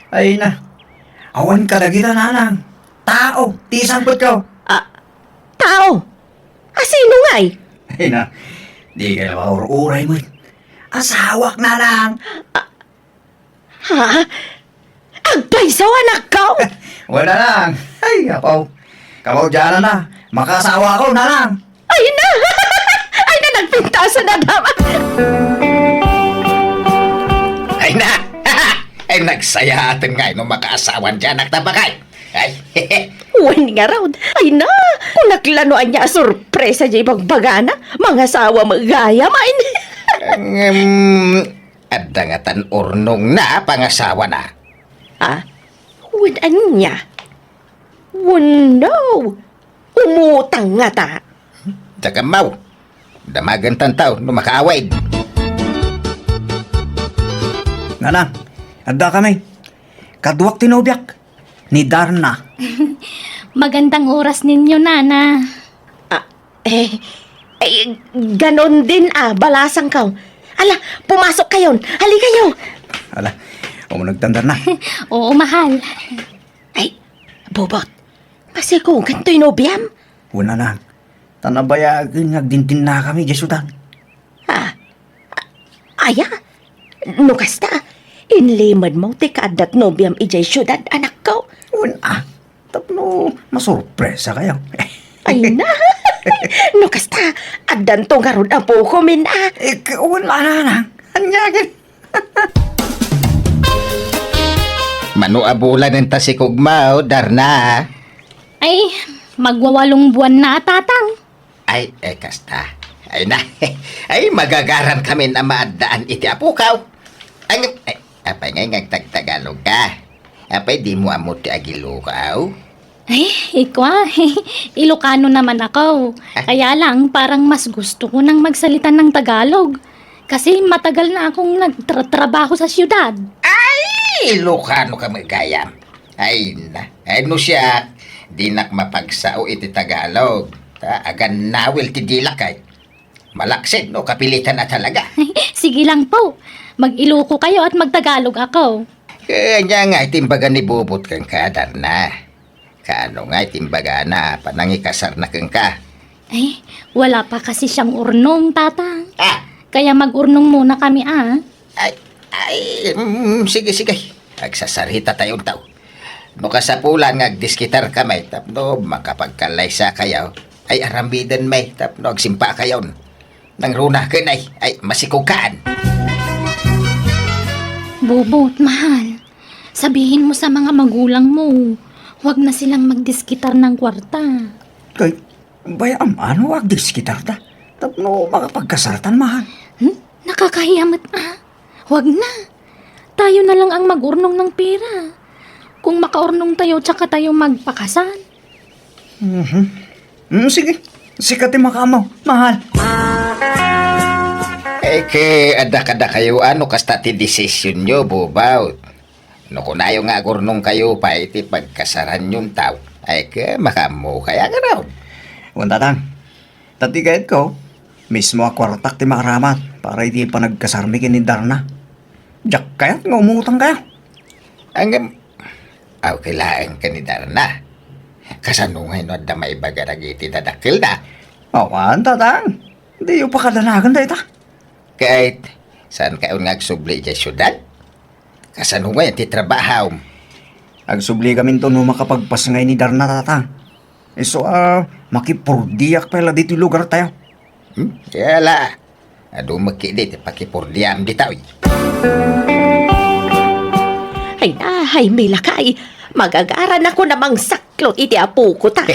Ay na, awan ka lagi na, nanang. Tao, di isang put ko. Tao? Sino ngay? Ay na, di ka lang makaruray mo. Asawak, nanang. Ha? Agbay sa anak ko? Wala, nanang. Ay, ako. Kapaw dyan na. Makasawa ko, nanang. Ay na! Ay na, nagpintasan na dapat. Ay na. Ay nagsaya atin nga no makaasawan dyan nagtabakay. Ay, Wan nga raw. Ay na! Kung naklanoan niya sorpresa niya ibagbagana, mga sawa magaya main. adda nga tan urnong na pangasawa na. Wadan niya. No! Umutang nga ta. Tsaka mau, damagan tan tao no makaaway. Nanang, ada kami. Kadwak tinobyak. Ni Darna. Magandang oras ninyo, Nana. Ganon din balasang ka. Ala, pumasok kayon. Hali kayo. Ala, O nagtandar na. Oo, mahal. Ay, Bobot, kasi kung kanto'y nobyam. Una nang. Tanabayagin nagdintin na kami, Jesudan. Aya, no kasta, inlimad mo ti kaadat nobyam ijay syudad anak ko. Una. Tapno, masurpresa kayo. Ay na, no kasta, adan to garod ang puko min ah. Wala na nang. Anyagin. Manuabulan ng tasikugmao, Darna. Ay, magwawalong buwan na, tatang. Ay, kasta. Ay na, ay magagaran kami na maadaan iti apukaw. Ay, apay ngay tagtagalog ka. Apay di mo amo ti agilukaw. Ay, ikwa. Ilocano naman ako. Kaya lang, parang mas gusto ko nang magsalita ng Tagalog. Kasi matagal na akong nagtrabaho sa siyudad. Ay, Ilocano ka magayam. Ay na, ano siya, di nak mapagsao iti Tagalog. Agan nawil ti dilakay. Malaksid no, kapilitan na talaga. Sige lang po. Mag-Iloco kayo at magtagalog ako. Kanya nga itimbaga ni Bubot kang kadar na. Kaano nga itimbaga na panangikasar na kang ka. Ay, wala pa kasi siyang urnong, tatang. Ah, Kaya mag-urnong muna kami, ah. sige. Agsasarita tayong tao. No kasapulan nga agdiskitar kamay, tapno makapagkalaysa kayo, ay arambidan may, tapno agsimpa kayo. Nang runa ka ay masikukaan. Bobot, mahal. Sabihin mo sa mga magulang mo, huwag na silang magdiskitar ng kwarta. Kay, bayam, ano agdis kita ta? Tapno, makapagkasaratan, mahal. Nakakahiyamat, ah. Huwag na. Tayo na lang ang mag-urnong ng pera. Kung makaurnong tayo, tsaka tayo magpakasal. Sige, sikatin makamaw, mahal. Ada kayo, ano kasta ti desisyon nyo, bubaw. No kunayo nga gurnong kayo pa iti pagkasaran yung tao, ay makamo kaya nga raw. Tatang, tatigayat ko, mismo akwartak ti makaramat para iti pa nagkasarmi kini Darna. Diyak kayat nga umutang kayo. Ang kailangan ka ni Darna. Kasanungay no da may baga nagiti dadakil na. Awan, tatang. Di yung pakadanagan da ita. Kahit saan kayo nagsubli dyan syudad? Kasanungay ti trabahaw. Agsubli kami to no makapagpasangay ni Darna, tatang. So, makipurdiyak pala dito yung lugar tayo. Yala. Ado makidit pakipurdiam di tao. Ay na, ay milakay. Magagaran ako namang saklot iti apo ko ta.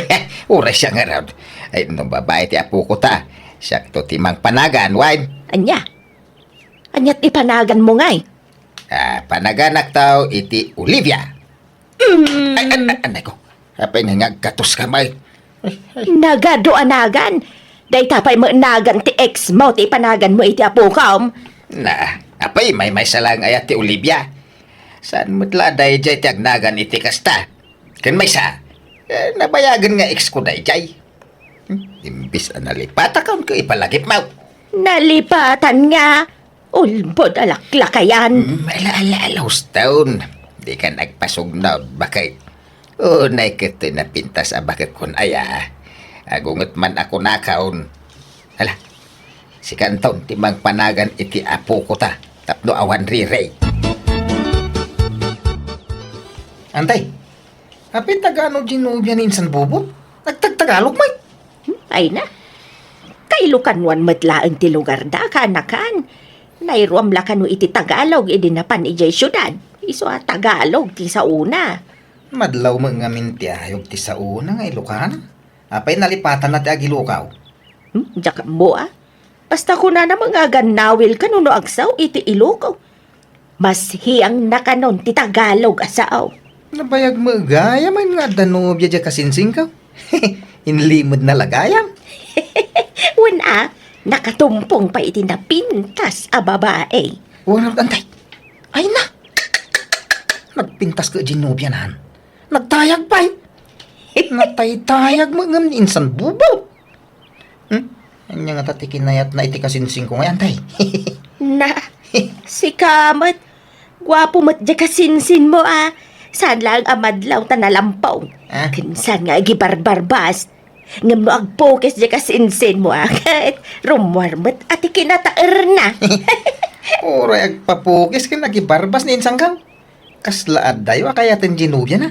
Uray siya nga raw. Ay, nung babae ti apo ko ta. Sakto timang panagan, wine. Anya? Anya't ipanagan mo ngay. Panaganak tao iti Olivia. Anay ko. Apay nangagkatos kamay. Nagadoanagan. Day tapay mo nagan ti ex mo ti panagan mo iti apo kam. Apay may salang ayat ti Olivia. Saan mo't day jay ti agnagan iti kasta. Kan may sa. Nabayagan nga ex ko day jay. Imbis nalipata kaon ko ipalagip mau. Nalipatan nga. Ulbod alaklakayan. Alaus taon. Di ka nagpasugnaw bakit. Unay kito na pintas bakit kun aya. Agungot man ako nakaon. Hala. Si kanton timang panagan iti apo ko ta. Tapno awan rirey. Antay. Apit Tagalog ginubyan insan bubot. Nagtagtagalog may. Ay na. Kailukanwan matlaan ti lugar da kanakan. Nairuam la kanu iti Tagalog idinapan ijay syudad. Iso Tagalog ti sa una. Madlaw mo nga mintiyayog ti sa una nga Ilocano. Apay nalipatan na ti agilukaw. Diyak mo ah. Basta ko na namang aganawil kanuno agsaw iti Iloco. Mas hiyang nakanon ti Tagalog asaw. Nabayag mo gaya man nga danubya dya kasinsing ka. Inlimod na lagayam. Wala, nakatumpong pa iti napintas a babae. Walang antay. Ay na! Nagpintas ka ginubyanan. Nagtayag pa eh. Nagtaytayag mo ngam ni insan bubo. Anya nga tatikinayat na iti kasinsing ko ngayon tay. Na, si Kamat, Gwapo mo't di kasinsin mo Saan lang amadlaw ta nalampaw. Ah? Kinsan nga gibarbarbas. Ngam no agpokes di kasinsin mo Kahit rumwarmat at ikinataer na. Oray agpapugis ka nagibarbas ni insanggaw. Kaslaad dayo kaya tan ginuya na.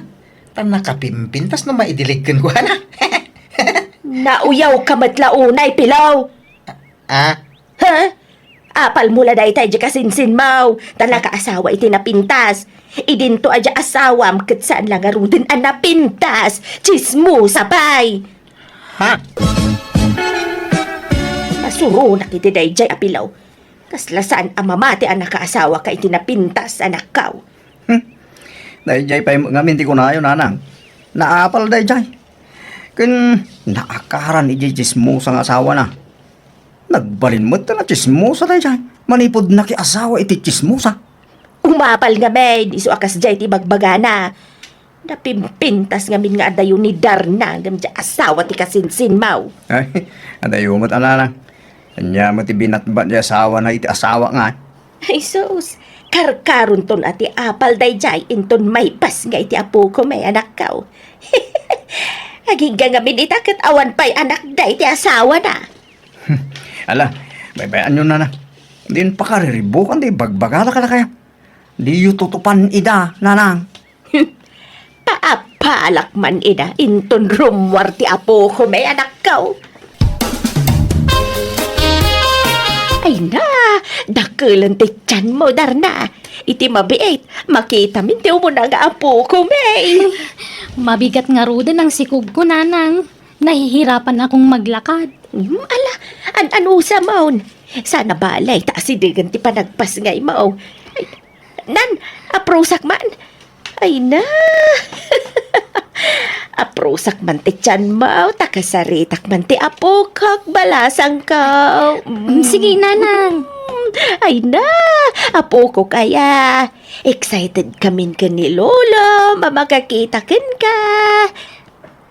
Tan nakapimpintas no maidiligkan ko na. Nauyaw ka matlaunay, Pilaw. Ah? Ha? Apal mula dahi tayo di kasinsin mo. Talaka asawa iti napintas. Idinto adya asawam kat saan lang arudin ang napintas. Chismo sapay. Ha? Masuro na kiti dahi jay apilaw. Kaslasaan ang mamati ang nakaasawa ka iti napintas anak kaw. Dahil jay pa yung ngamin ti ko na yun, nanang. Naapal dahil jay. Kun naakaran iti chismosa nga asawa na. Nagbalin mo na chismosa dahil jay. Manipod na ki asawa iti chismosa. Umapal nga men, iso akas jay ti bagbagana. Napimpintas nga min nga adayo ni Darna ngam di asawa ti kasinsin mau. Ay, adayo mo't ananang. Kanya mo ti binatbat di asawa na iti asawa nga. Ay sus, karkaron ton ati apal day jay inton may pas nga iti apo ko may anak kaw. Aging nga min itakat awan pa'y anak day ti asawa na. Ala, baybayan nyo na. Din pa kariribukan di bagbagala ka na kaya. Di yu tutupan ida, nanang. Paapalak man ina, inton rumwar ti apo ko may anak kaw. Ay na, dakulan ti tiyan mo, Darna. Iti mabiit, makita min ti mo na nga apo ko may. Mabigat nga rudan ang sikob ko, nanang. Nahihirapan akong maglakad. Ala, an-anusa maun. Sana balay, taasidigan ti panagpas ngay mao. Ay, nan, aprosak man. Ay na. Aprosak man ti tiyan mao, takasaritak man ti apo kag balasang ka. Sige, nanang. Ay na, apo ko kaya. Excited kamin ka ni Lolo, mamakakita kin ka.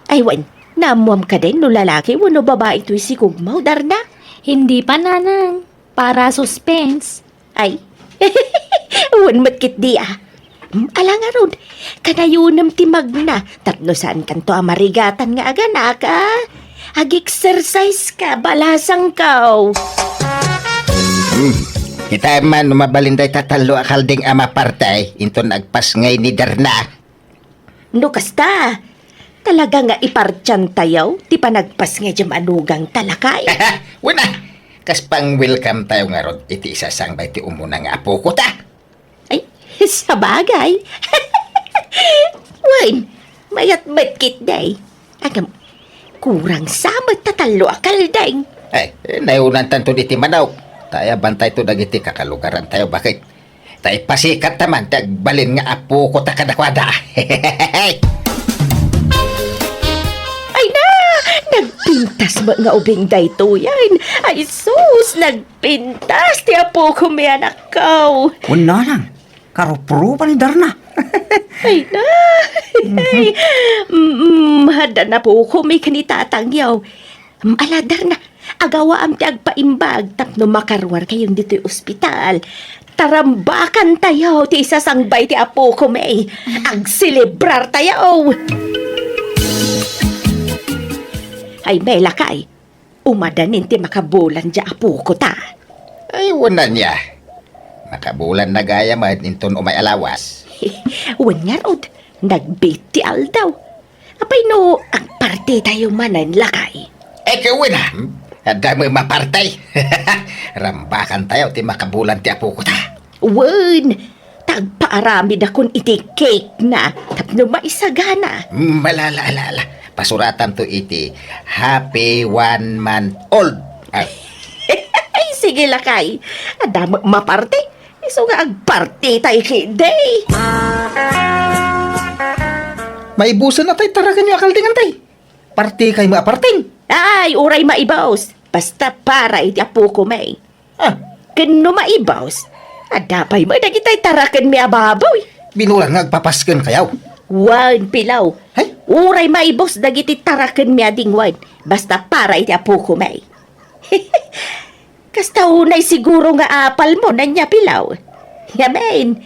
Ay wan, namuam ka din no lalaki mo no babae to'y si Kugmaw, Darna. Hindi pa, nanang. Para suspense. Ay, wan matkit di Ala nga ron, kanayunam ti magna. Tapno saan kanto amarigatan nga agana ka. Ag-exercise ka, balasang kaw. Kita man mabalinday tatalo akal ding ama partay. Into nagpas ngay ni Darna. No kasta, talaga nga ipartyan tayaw, ti panagpas nga dyan anugang talakay. Wala. Kas pang welcome tayo nga ron. Iti isasangbay ti umuna nga apo ko ta. Ay, sa bagay. Wan, mayat matkit day. Agam, kurang samat tatalo akal day. Ay, nayunan tanto iti manaw. Taya bantay to dagiti kakalugaran tayo. Bakit? Tayo pasikat naman. Tagbalin nga apo ko ta kadakwada. Ay na, nagpintas mo nga ubing day to yan. Ay sus, nagpintas ti apo ko may anak kaw. Wala lang. Karopro pa ni Darna. Ay na, ay, hada na po ko may kanitatangyaw. Aladar na, agawa am ti agpaimbag tapno makarwar kayong dito'y ospital. Tarambakan tayo ti isasangbay ti apo ko may. Agselebrar tayo. Ay may lakay, umadanin ti makabulan di apo ko ta. Ay, wala niya. Makabulan na gaya inton umay alawas. Wan nga rod, nagbit ti aldaw. Apay no, ang parte tayo manan lakay. Kawin ha. Dami mapartay. Rambakan tayo ti makabulan ti apo ko ta. Wan, tagpaarami na kun iti cake na tapno maisagana. Malala. Pasuratan to iti happy 1 month old. Ay, Ay, sige lakay. Adamag maparte. Iso nga agparte tayo day. Maibusan na tayo taragan nyo akaldingan tayo. Parti kayo maaparting. Ay, uray maibaws. Basta para iti apo ko may. Ah, Kano maibaws? Adapay mo na kita'y tarakan mi ababoy. binulang nga agpapaskan kayaw. Wan, pilaw. Ay, Uray maibos dagiti tarakan mi ading wan. Basta para iti apo ko may. Kasta unay siguro nga apal mo na niya pilaw. Yamen,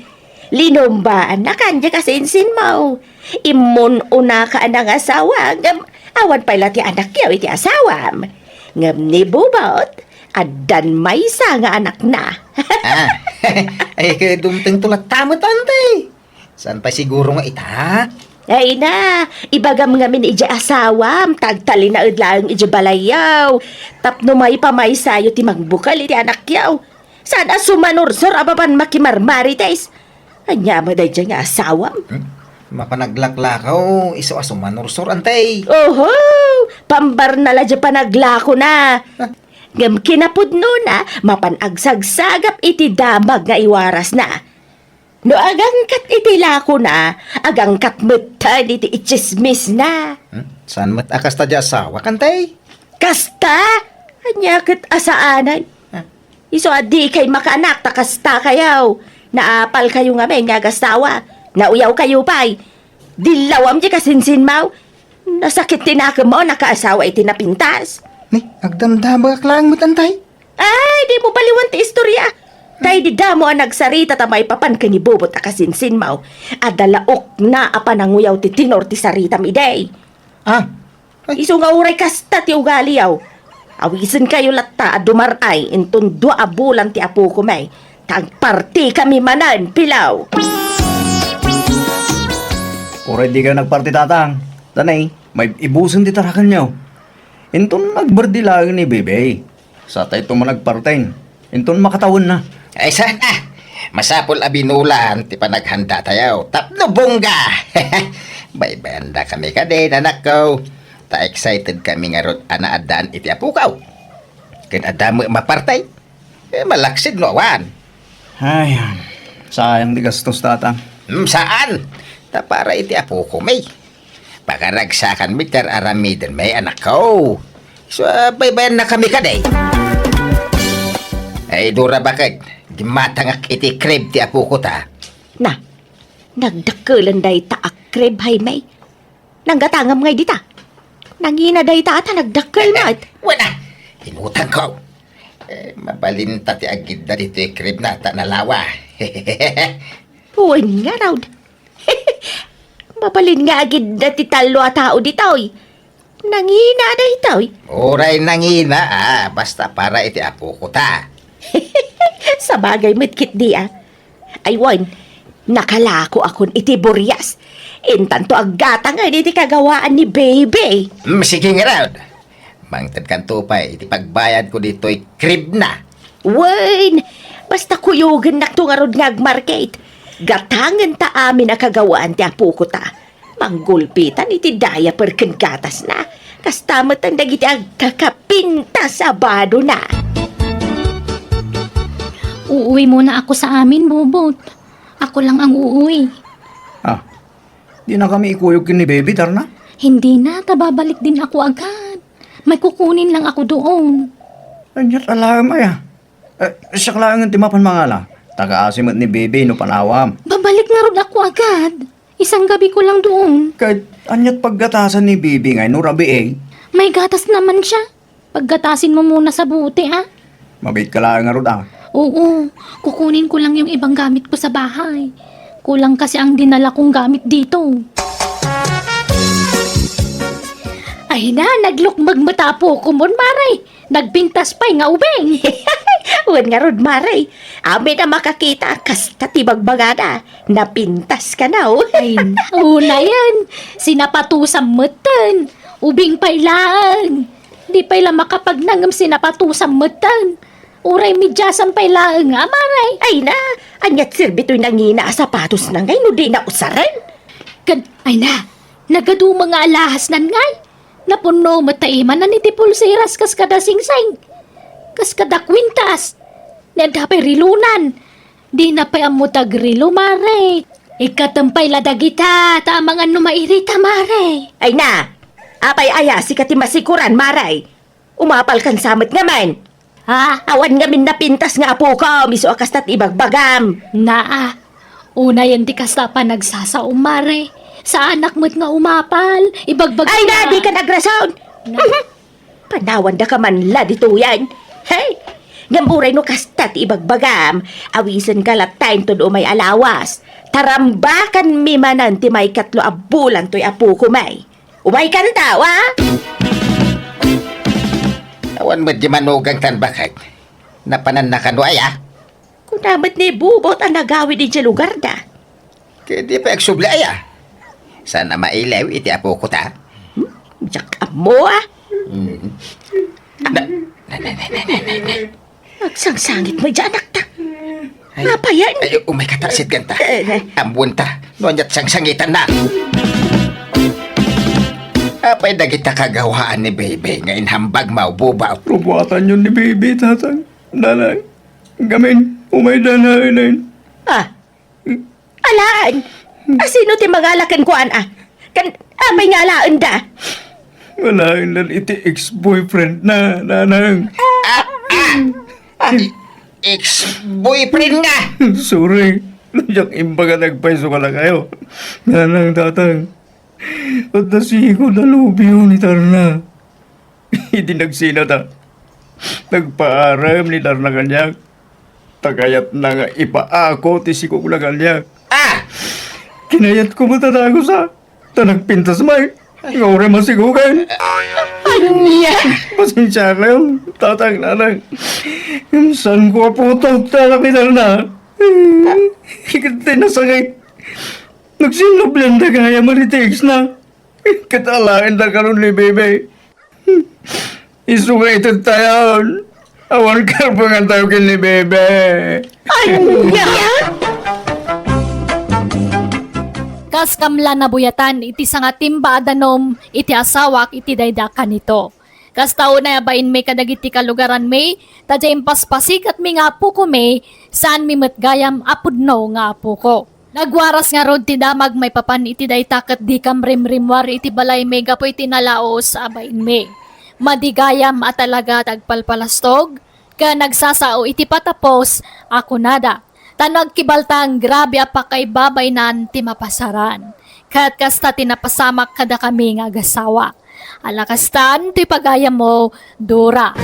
Linumbaan na kanya kasinsin mo. Imun una ka ng asawa. Awan pala ti anak yaw iti asawam. Ngam ni bubot. Adan may isa nga anak na. Ay, kaya dumteng tulat tamo, tante. Saan pa siguro nga ita? Ay na, ibagam ngamin iji asawam, tagtali na udlang iji balayaw. Tapno may pamay sayo ti magbukal iti anak yaw. Sana sumanursor ababan makimarmarites. Anya mo day dyan nga asawam. Mapanaglaklakaw, iso aso manursor, antay. Oho, pambar na la dyan panaglako na. Ngam kinapudno na, mapanagsagagap iti damag nga iwaras na. No agang kat iti lako na, agang kat mutan iti ichismis na. Saan mat akas ta di asawa, kantay? Kasta? Anya kat asaanan? Iso adi kay makaanak, takasta kayaw. Naapal kayo nga may nga gastawa. Nauyaw kayo pa'y. Dilawam di kasinsin mau. Nasakit tinaka mo, nakaasawa iti napintas. Ni, agdamdama ka lang mo, tantay. Ay, di mo baliwan ti istorya. Tay di damo ang nagsarita tamay papan kanibubot akasinsin mau. Adalaok na apananguyaw ti tinor ti sarita midey. Ah, Iso nga uray kasta ti ugali yaw. Awisin kayo latta at dumaray intun 2 bulan ti apo ko may. Tagparti kami manan, pilaw. Oray di ka nagparti tatang. Tanay, may ibusan di tarakan niyo. Inton nagbardilagan ni Bebe. Sa tayo mo nagpartain. Inton makatawon na. Ay sana, masapol abinulan, ti panaghanda tayo. Tapno bongga! Bay-banda kami ka din, anak ko. Ta-excited kami nga ron anaadaan iti apukaw. Ken adamo mapartay. Malaksid no awan. Ay, sayang di gastos tatang. Saan? Ta para iti apo ko may. Baka nagsakan mi kar aramiden may anak ko. So, baybayan na kami kaday. Ay, dura bakit? Gimatangak iti crib ti apo ko ta. Na, nagdakulan day ta akrib hay may. Nanggatangam ngay dita. Nangina day ta ata nagdakkel mat. Wala, inutang ko. Mabalinta ti agid na dito yung crib na ta nalawa. Uwan nga raw. Mapalin nga agid na ti talo a tao ditoy. Nangina na itoy. Uray nangina basta para iti apo ko ta. Sa bagay mitkit di Ay wan, nakalako akon iti buryas. Intanto agata nga iti kagawaan ni baby. Sige nga raw. Mangtad kanto pa iti pagbayad ko dito yung crib na. Wan, basta kuyugan na ito nga rod ngagmarket. Gatangan ta amin na kagawaan ti apo ko ta. Manggulpitan iti daya perken gatas na. Kastamat ang dagiti agkakapinta sa bado na. Uuwi muna ako sa amin, Bubot. Ako lang ang uuwi. Ah, di na kami ikuyog kin ni Baby, Darna. Hindi na, tababalik din ako agad. May kukunin lang ako doon. Anyat alam ay siya lang ang timapan mga la. Taga-asimot ni Baby no panawam. Babalik na rin ako agad. Isang gabi ko lang doon. Kahit anyat paggatasan ni Baby ngay no rabi May gatas naman siya. Paggatasin mo muna sa buti, ha? mabait ka lang nga rod Oo, kukunin ko lang yung ibang gamit ko sa bahay. Kulang kasi ang dinala kong gamit dito. Ay na, naglukmag mata po ko mon, Maray. Nagpintas pa'y nga ubeng. Uwan nga rod, Maray. Amin na makakita kasta tibagbagada. Napintas ka na, oh. Ay, una yan. Sinapatusang matan. Ubing pa'y lang. Di pa'y lang makapagnangam sinapatusang matan. Uray midyasan pa'y lang nga, Maray. Ay na, anyat sirbito'y nangina sapatos na ngay, no di na usaran. Ay na, nagadu mga alahas nan ngay. Napuno mataiman na ni tipulsiras kas kada singsing. Kas kada kwintas. Nanda pa'y rilunan. Di na pa'y amutag rilo, Maray. Ikatampay ladagita, tamang ano mairita, Maray. Ay na, apay ayasi ka ti masikuran, Maray. Umapal kan samot nga man. Ha? Awan nga min napintas nga apo ko, miso akas tat ibagbagam. Naa, una yan di kasta pa nagsasaum, Maray. Sa anak mo't nga umapal, ibagbag Ay na, di ka nagrason. Panawan da ka man la dito yan. Hey, Ngamuray no kasta ti ibagbagam. Awisan galatayin to do may alawas. Tarambakan mi manan ti may katlo a bulan to'y apo ko may. Umay ka na daw, ha? Awan mo di manugang tan bakit. Napanan na kanway Kung namat ni bubot ang nagawi din sa lugar da. Kaya di pa agsubli Sana mailaw iti apo ko ta. Diyak mo, ah. Na, Magsangsangit mo dyan, anak ta. Napayan. ay, umay katasit ganta. Eh. Ambun ta. Noanyat sang sangitan na. Apay na kita kagawaan ni Bebe ngayon hambag maububaw. Rubuatan yun ni baby, tatang. Nanay. Gamin, umay danahin. Alaan. Sino ti magalakan ko, Kan, apay nga alaan da. Walain lang iti ex-boyfriend na, nanang. Ex-boyfriend nga. Sorry. Nandiyak imbaga nagpaiso ka lang kayo. Nanang, tatang. At nasigo na lubiyo ni Tarna. Hindi nagsina ta. Nagpaaram ni Tarna kanyak. Tagayat na nga ipaako ti sikog na kanyak. Kinayat ko matatago sa tanagpintas may. Ngore masigugan. Anya! Pasensya lang, tatang nanang. Saan ko po ito talakitan na? Higit din na sakit. Nagsinublan na kaya malitiks na. Katalaan na karoon ni Bebe. Isuga ito tayo. Awan ka pa nga tayo kin ni Bebe. Anya! Kas kamla na buyatan iti sa nga timba adanom iti asawak iti daydakan nito. Kas tao na yabain may kadagiti kalugaran may tadya impaspasik at mi nga apo ko may saan mi matgayam apudno nga apo ko. Nagwaras nga rod ti damag may papan iti daytakat di kam rimrimwar iti balay may gapo iti nalaos abain may. Madigayam at talaga tagpalpalastog ka nagsasao iti patapos ako nada. Tanag kibaltang grabe apakay babay nan ti mapasaran. Kat kasta tinapasamak kada kami nga agasawa. Alakastan ti pagayam mo, Dora.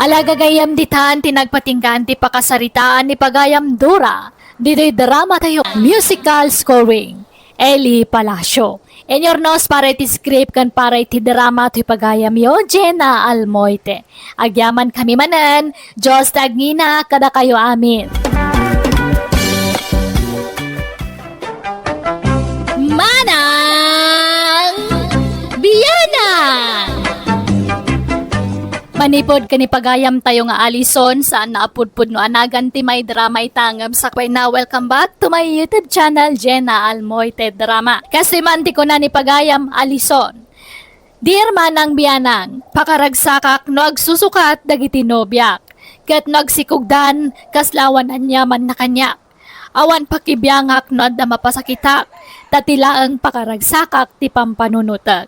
Alagagayam ditan tinagpatinggan ti pakasaritaan ni pagayam Dora. Dito'y drama tayo musical scoring. Eli Palacio. Enyornos para iti script kan para iti drama ti pagayam yo, Jenna Almoite. Agyaman kami manen, Diyos tagngina kada kayo amin. Manang Biyana! Manipod ka ni pagayam tayo nga Alison saan naapudpud no anagan ti may drama itangam sakbay na welcome back to my YouTube channel Jenna Almoite Drama. Kasi manti ko na ni pagayam Alison. Dear Manang Biyanang, pakaragsakak no agsusukat dagiti nobyak. Ket nagsikugdan kaslawan anya man na kanya. Awan pakibiyangak no adda mapasakitak. Tatilaang pakaragsakak ti pampanunutak.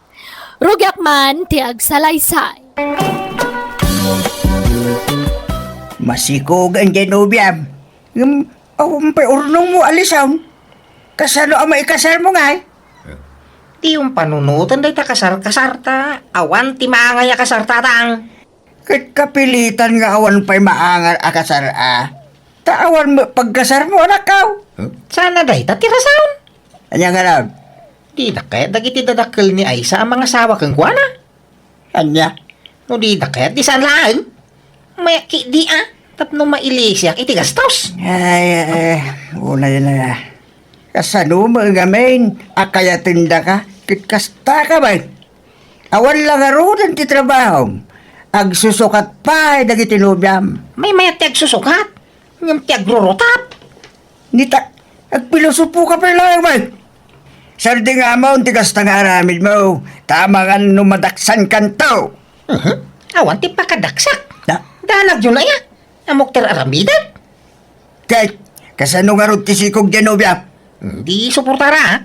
Rugyak man ti agsalaysay. Masikog ang Genobiam. Pay urnong mo, alisaw. Kasano ang maikasal mo nga? Di yung panunutan day ta kasar-kasar ta. Awan ti maangay a kasar tatang. Kahit kapilitan nga awan pa'y maangal akasar Taawan mo pagkasar mo, anak ka. Sana day ta tirasaon. Anya nga lang. Di na kaya dagiti dadakkel ni Aisa ang mga sawa kang kuwana. Anya. No di na kaya di saan laan. Mayaki di tapno mailisyak iti gastos. Ay, una yun na. Kasano mo nga main, akaya tinda ka, kitkasta ka ba? Awan lang arudan ti trabaho. Agsusukat pa, dagiti nubyam. May mayat susukat. Ngam ti agrorotap. Nita, agpilosopo ka pa lang ba? Sardi nga mo, tigas na nga aramid mo. Tama nga numadaksan kanto. Awan ti pakadaksak. Na, Dalag yun na ya. Amok ter aramidan. kahit, kasano nga rin tisikog Genobia? Di suportara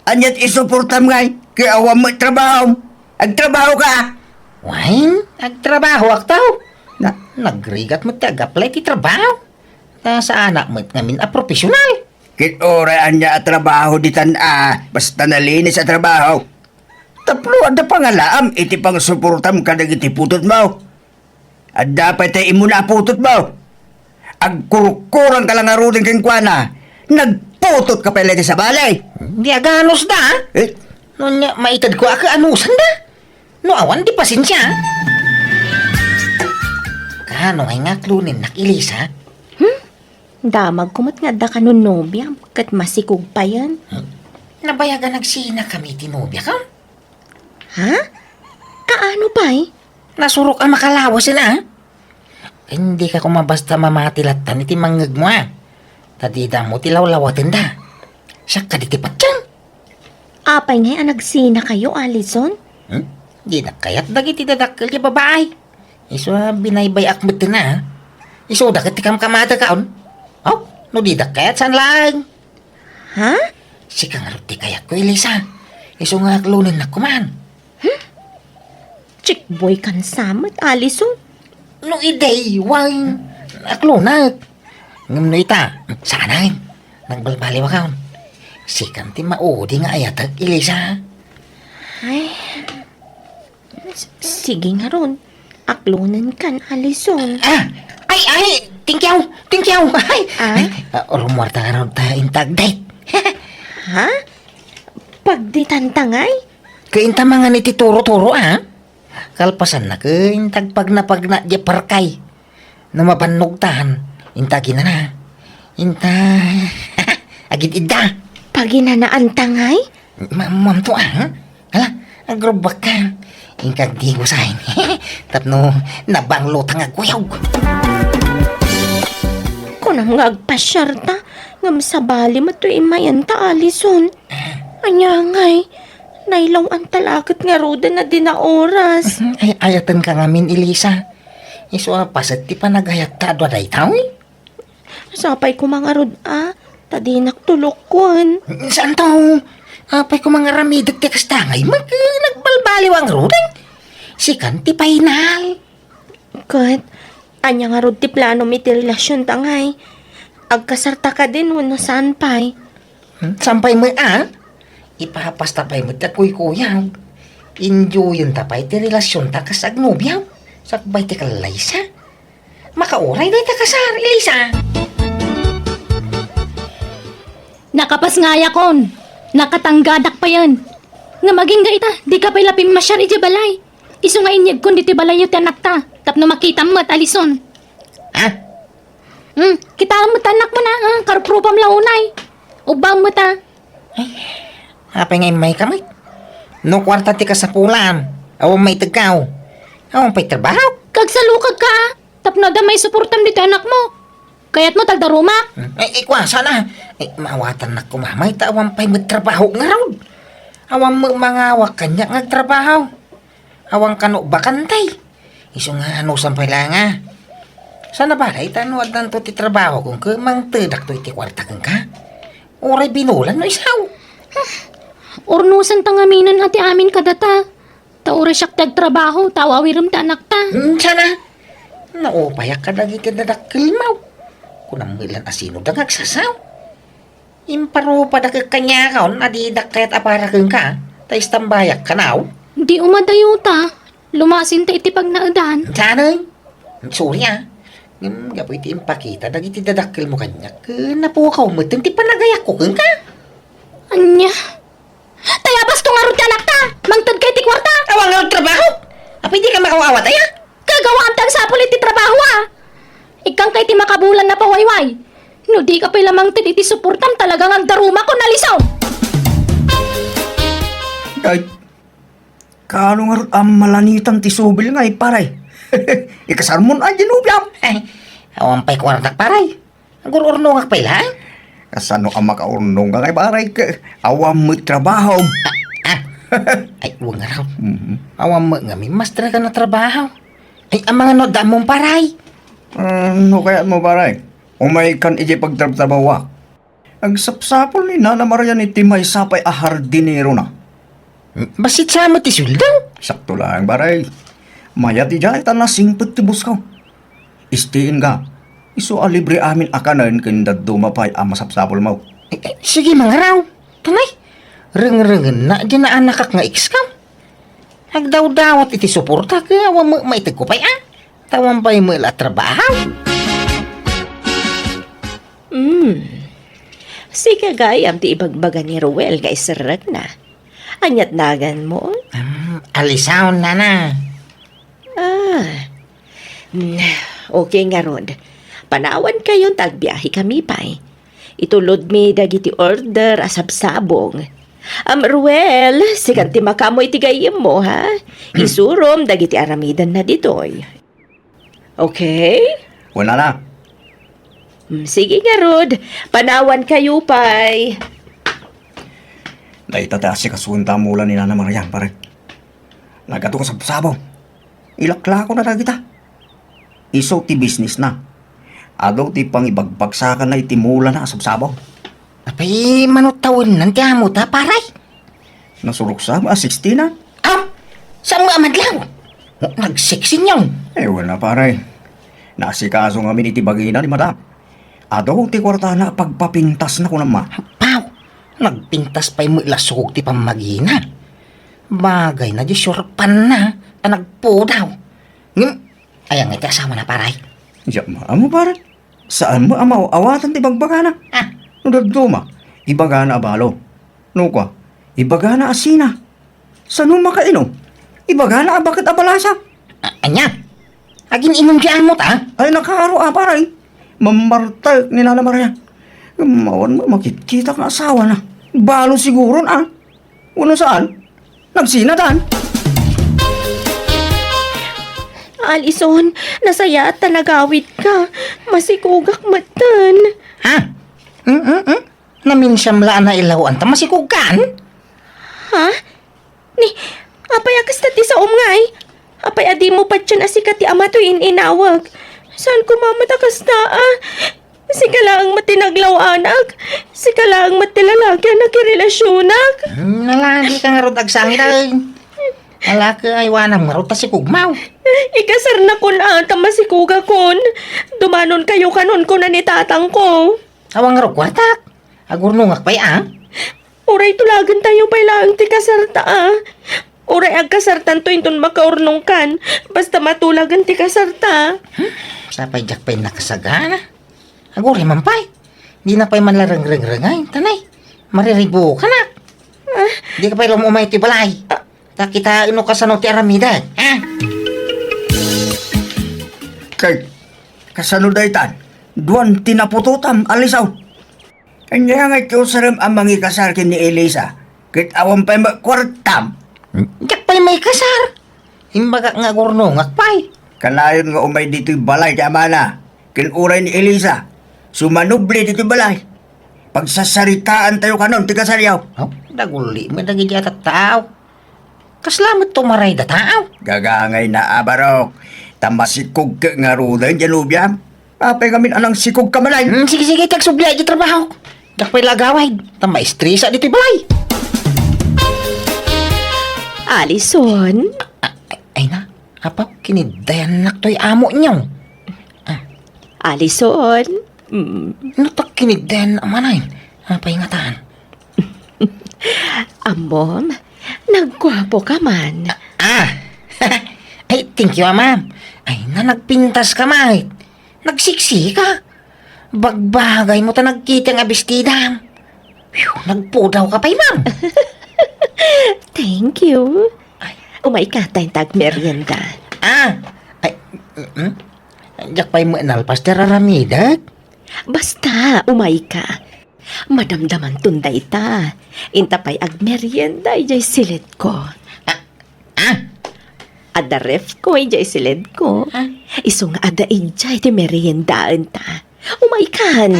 Anyat isuportam nga, kaya awam mo trabaho. Agtrabaho ka. Wain, agtrabaho ak tao. Na, Nagrigat mo ti agaplay ti trabaho. Sa anak mo ngamin a profesional. kit oraan niya at trabaho ditan basta nalinis sa trabaho. Taplo ada pangalaam, iti pang suportam ka nagiti putot mo. At dapat ay imo na putot mo. Agkurukuran ka lang nga rudin kang kwana. Nagputot ka pala sa balay. Di aganos da, ha? Eh, Nunya, maitad ko ako anusan da. No, awan di pasensya. Kano ay nga klunin nakilisa? Damag kumat nga da ka nun nobya, kat masikog pa yan. Nabayagan nagsina kami tinubya ka. Ha? Kaano pa eh? Nasurok ang makalawa sila, ha? Hindi ka kumabasta mamatilatan iti mangag mo, ha? Tadida mo tilaw-lawatin da. Siya ka ditipat yan. Apay nga nagsina kayo, Alison? Di na kaya't dagiti dadakkel ti babae. Iso binaybayak mo na, ha? Iso dakit ti kam kamata kaon. Oh, no di dakayat saan lang. Ha? Si kang ti kayat ko, Elisa. Iso nga klunin na kuman. Chick boy kan samat, Alison? No iday, wang aklunag. Ngam no ita, sanay. Nagbalbaliwa kaon. Si kang ti maudi nga ayatag, Elisa. Ay, sige nga ron. Aklunan kan, Alison. Ay, tingkyaw, ay. Ay? Rumwarta nga ron ta intag date. Ha? Pagditantangay? Kainta mga niti turo-turo, ha? Kalpasan na kaintag pag napagna di parkay. Na mapanugtahan, intagin na na. Inta, agid ida. Paginanaan tangay? Mam to, ha? Hala, agrobak ka. Ingkag di ko sahin. Tapno, nabanglo tangag kuyaw. Kunang ngagpasyarta, ngam sa bali mo to imayan ta, Alison. Anya ngay, nailaw ang talagat nga roda na din na oras. Ay, ayatan ka ngamin, Elisa. Iso pasat ti panagayat ta doa day tao, eh. Sapay ko mga rod, tadinak tulokon. Saan to? Apay ko mga ramidag ti kastangay, nagbalbaliw ang ruday. Si kanti painal. Kat, anya nga rod ti plano mi ti relasyon tangay. Agkasarta ka din wano saan pay. Sampay mo, ipapasta pa'y mo takoy kuyaw. Enjoy yung tapay ti relasyon ta kasag nobyaw. Sakbay ti kalaysa. Makauray na ta kasar, Elisa. Nakapas nga yakon. Nakatanggadak pa yan. Nga maging gaita, di ka pa'y lapim masyar iti balay. Iso nga inyag kun diti balay yung tanak ta. Tapno makita mo at Alison. Ha? Kita mo tanak mo na, karupropam launay. Ubang mo ta. Apay nga may kamay. No kwarta ti kasapulan. Awang may tagaw. Awang pa'y trabaho. Kagsalukag ka, tapno da may suportam dito anak mo. Kaya't mo tagdarumak. Kwa, sana. Maawatan na kumamay. Awang pa'y magtrabaho nga raw. Awang mangawak kanya nga trabaho. Awang kano bakantay. Iso nga ano sampay lang, ha? Sana ba, itanuad na to ti trabaho kung kumang tedak to iti kwarta kang ka. Oray binulan no isaw. Ornusan tangaminan ati amin kadata. Taura siyak tagtrabaho, tawawiram ta anak ta. Sana. Naupayak ka dagiti dadakil mo. Kunang milan asino dagag sasaw. Imparo pa dagag kanya kaon, adidak kaya't apara kang ka. Tais tambayak ka now. Di umadayuta. Lumasin ta iti pag naadan. Sana. Sorry, ha. Gapo iti impakita, dagiti dadakil mo kanya. Napukaw mo, ti panagayak ko kang ka. Anya. Tayabas to nga ron ti anak ta. Mangtad kay ti kwarta. Awang nga trabaho. Apay di ka makawawa tayo. Kagawaan tag sapol iti trabaho Ikang kay ti makabulan na pawayway. No di ka pa lamang iti suportam talagang agdaruma ko nalisaw. Ay, kano nga rin ang malanitan ti subil nga paray. Ikasar mo na ginubyam. Ay, awang pa'y kwartak paray. Ang gururnong pa'y lang. Kasano ang makaurnong nga paray ka. Awam mo trabaho. Ay, huwag nga raw. Awang mo nga may master ka na trabaho. Ay, ang mga nodam mong paray. Ano kaya mo paray? Umay kan iji pagtrabawa. Ang sapsapol ni Nana Maria ni Timay sapay a hardinero na. Basit sa mo ti suldaw. Sakto lang paray. Maya ti jay ta nasingpet ti buskaw. Istiin ka. Iso a libre amin akanan kinda dumapay ang masapsapol mo. Sige mga raw. Tunay. Reng-rengen na di na anak nga ikskaw. Agdaw-dawat iti suporta ka awang maitig ko pa'y Tawan pa'y mo ila trabaho. Si kagayam ti ibagbaga ni Ruel nga isarag na. Anyat nagan mo? Alisaw na na. Okay nga Rod. Panawan kayon tagbiyahe kami pa'y. Itulod mi dagiti order asabsabong. Ruel, sikan ti makamoy ti gayem mo ha. Isurom dagiti aramidan na ditoy. Okay? Wala na. Sige nga Rod. Panawan kayo pa'y. Naitata si kasunta mula ni Nana Marian, pare. Nagato ka sa sabaw. Ilakla ko na kita. Iso ti business na. Ado ti pang ibagbagsakan na itimula na sa sabaw. Apay, manutawin ng tiamo ta, paray. Nasurok sa 16 na. Saan mo amadlaw? Nagsiksin yun. Wala pare. Nasikaso nga minitibagina ni madam. Ado ti kwarta na pagpapintas na ko naman. Pao, nagpintas pa'y mo ilasog ti pamagina. Bagay na di surpan na, tanagpo daw. Ayang iti asawa na, paray. Diyan mo pare. Saan mo amaw awatan ti bagbagana? Nudagduma, ibagana abalo. Nuka, ibagana asina. Saan mo makainom? Ibagana abakit abalasa. Anya, agin inom dyan mo ta? Ay nakaro pare. Mamartal ni Nana Maria. Mawan mo makikita ka asawa na. Balo siguro na. Una saan? Nagsinatan. Alison, nasaya at nagawid ka. Masikugak matan. Naminsyam laan na ilawan ta masikugan. Ha? Ni, apay akas tati sa umngay. Apay adi mo pa dyan asikat ti ama to inawag. Saan ko mamatakas na Sika lang matinaglaw anak. Sika lang matilalagyan na kirelasyonak. Nalagi ka nga rod agsangin. Wala ka aywanang marot ta si kugmaw. Ikasar na kun ata masikuga kun. Dumanon kayo kanon ko na ni tatang ko. Awang nga rod kwartak. Agurnungak pa'y Uray tulagan tayo pa'y lang ti kasarta Uray agkasartan to inton makaurnong kan. Basta matulagan ti kasarta. Sapay jak pa'y nakasagana. Aguri man pa'y. Di na pa'y manlarang-rang-rangay. Tanay, mariribo ka na. Di ka pa'y lumumay ti balay. Kita ino ka sa no ti aramida. Kay, kasano daytan? Duwan tinapututam, alisaw. Kanya nga ito saram ang mga kasarkin ni Elisa. Kit awan pa'y makwartam. Jak pa'y may kasar. Imbaga nga gurnungak pa'y. Kanayon nga umay dito'y balay ti amana. Kinuray ni Elisa. Sumanubli dito'y balay. Pagsasaritaan tayo kanon, ti kasaryaw. Daguli mo dagi diyata tao. Kaslamat tumaray da tao. Gagangay na abarok. Tamasikog ka nga rudan, Janubiyam. Apay kami anang sikog kamalay. Sige, tagsubli di trabaho. Jak pa'y lagaway. Tamaistrisa dito'y balay. Alison? Ay na, apaw, kinidayan na to'y amo niyo. Alison? Ano tak kinidayan na manay? Apay ngataan. Amom, nagkwapo ka man. Ay, thank you, ma'am. Ay, nagpintas ka, mate. Nagsiksi ka. Bagbagay mo ta nagkita nga bestida. Nagpudaw ka pa'y, ma'am. Thank you. Umay ka tayong tag-merienda. Ay, jak pa'y mo nalpas ti raramidag. Basta, umay ka. Madamdaman tunday ta. Inta pa'y ag-merienda, ijay silid ko. Ada ref ko, ijay silid ko. Iso nga ada ijay ti meriendaan ta. Umay kan.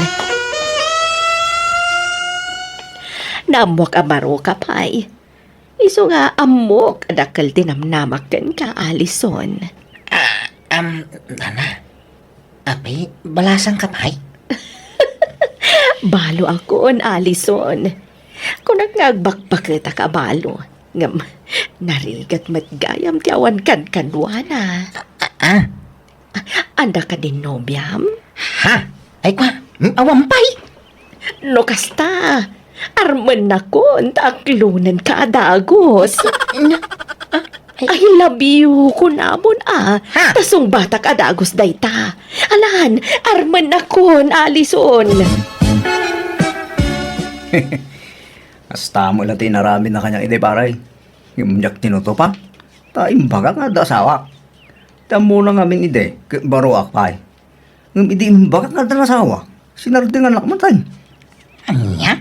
Namwak amaro ka pa'y. Iso nga amok adakal tinamnamakan ka, Alison. Nana, apay, balasang ka pa'y. Balo akon, Alison. Kung nagnagbakbakita ka balo, ngam, narigat matgayam ti awan kan kanwana. Anda ka din nobyam? Ay kwa, awampay. No kasta, arman na ko, taklunan ka adagos. I love you, kunamon Ha? Tasong batak adagos dayta. Alan, arman akon, Alison. Hasta mo lang tinaramin na kanyang ide paray. Yung yak tinuto pa. Taimbaga nga da asawa. Tamo na ngamin ide, baro akpay. Ngam ide imbaga nga da asawa. Sinardingan lakmatan. Anya?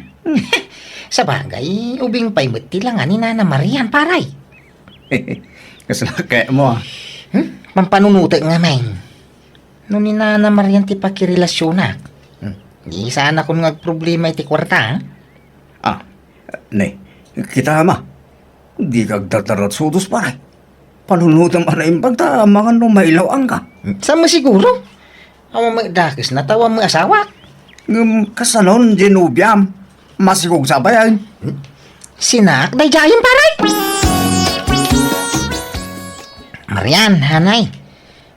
Sa bagay, ubing paimot lang ni Nana Marian, paray. Kaslake mo. Pampanunuto nga main. Nung ni Nana Marian ti pakirelasyon na. Di sana kung problema iti kwarta, ha? Ne, kita ma. Di kagdatarat sudos paray. Panunutan pa na imbag ta, mga numailaw ang ka. Sama siguro. Awa magdakis na tawa mo asawa. Kasanon, Genubiam. Masigog sabayan. Sinak, day jayin paray. Marian, hanay.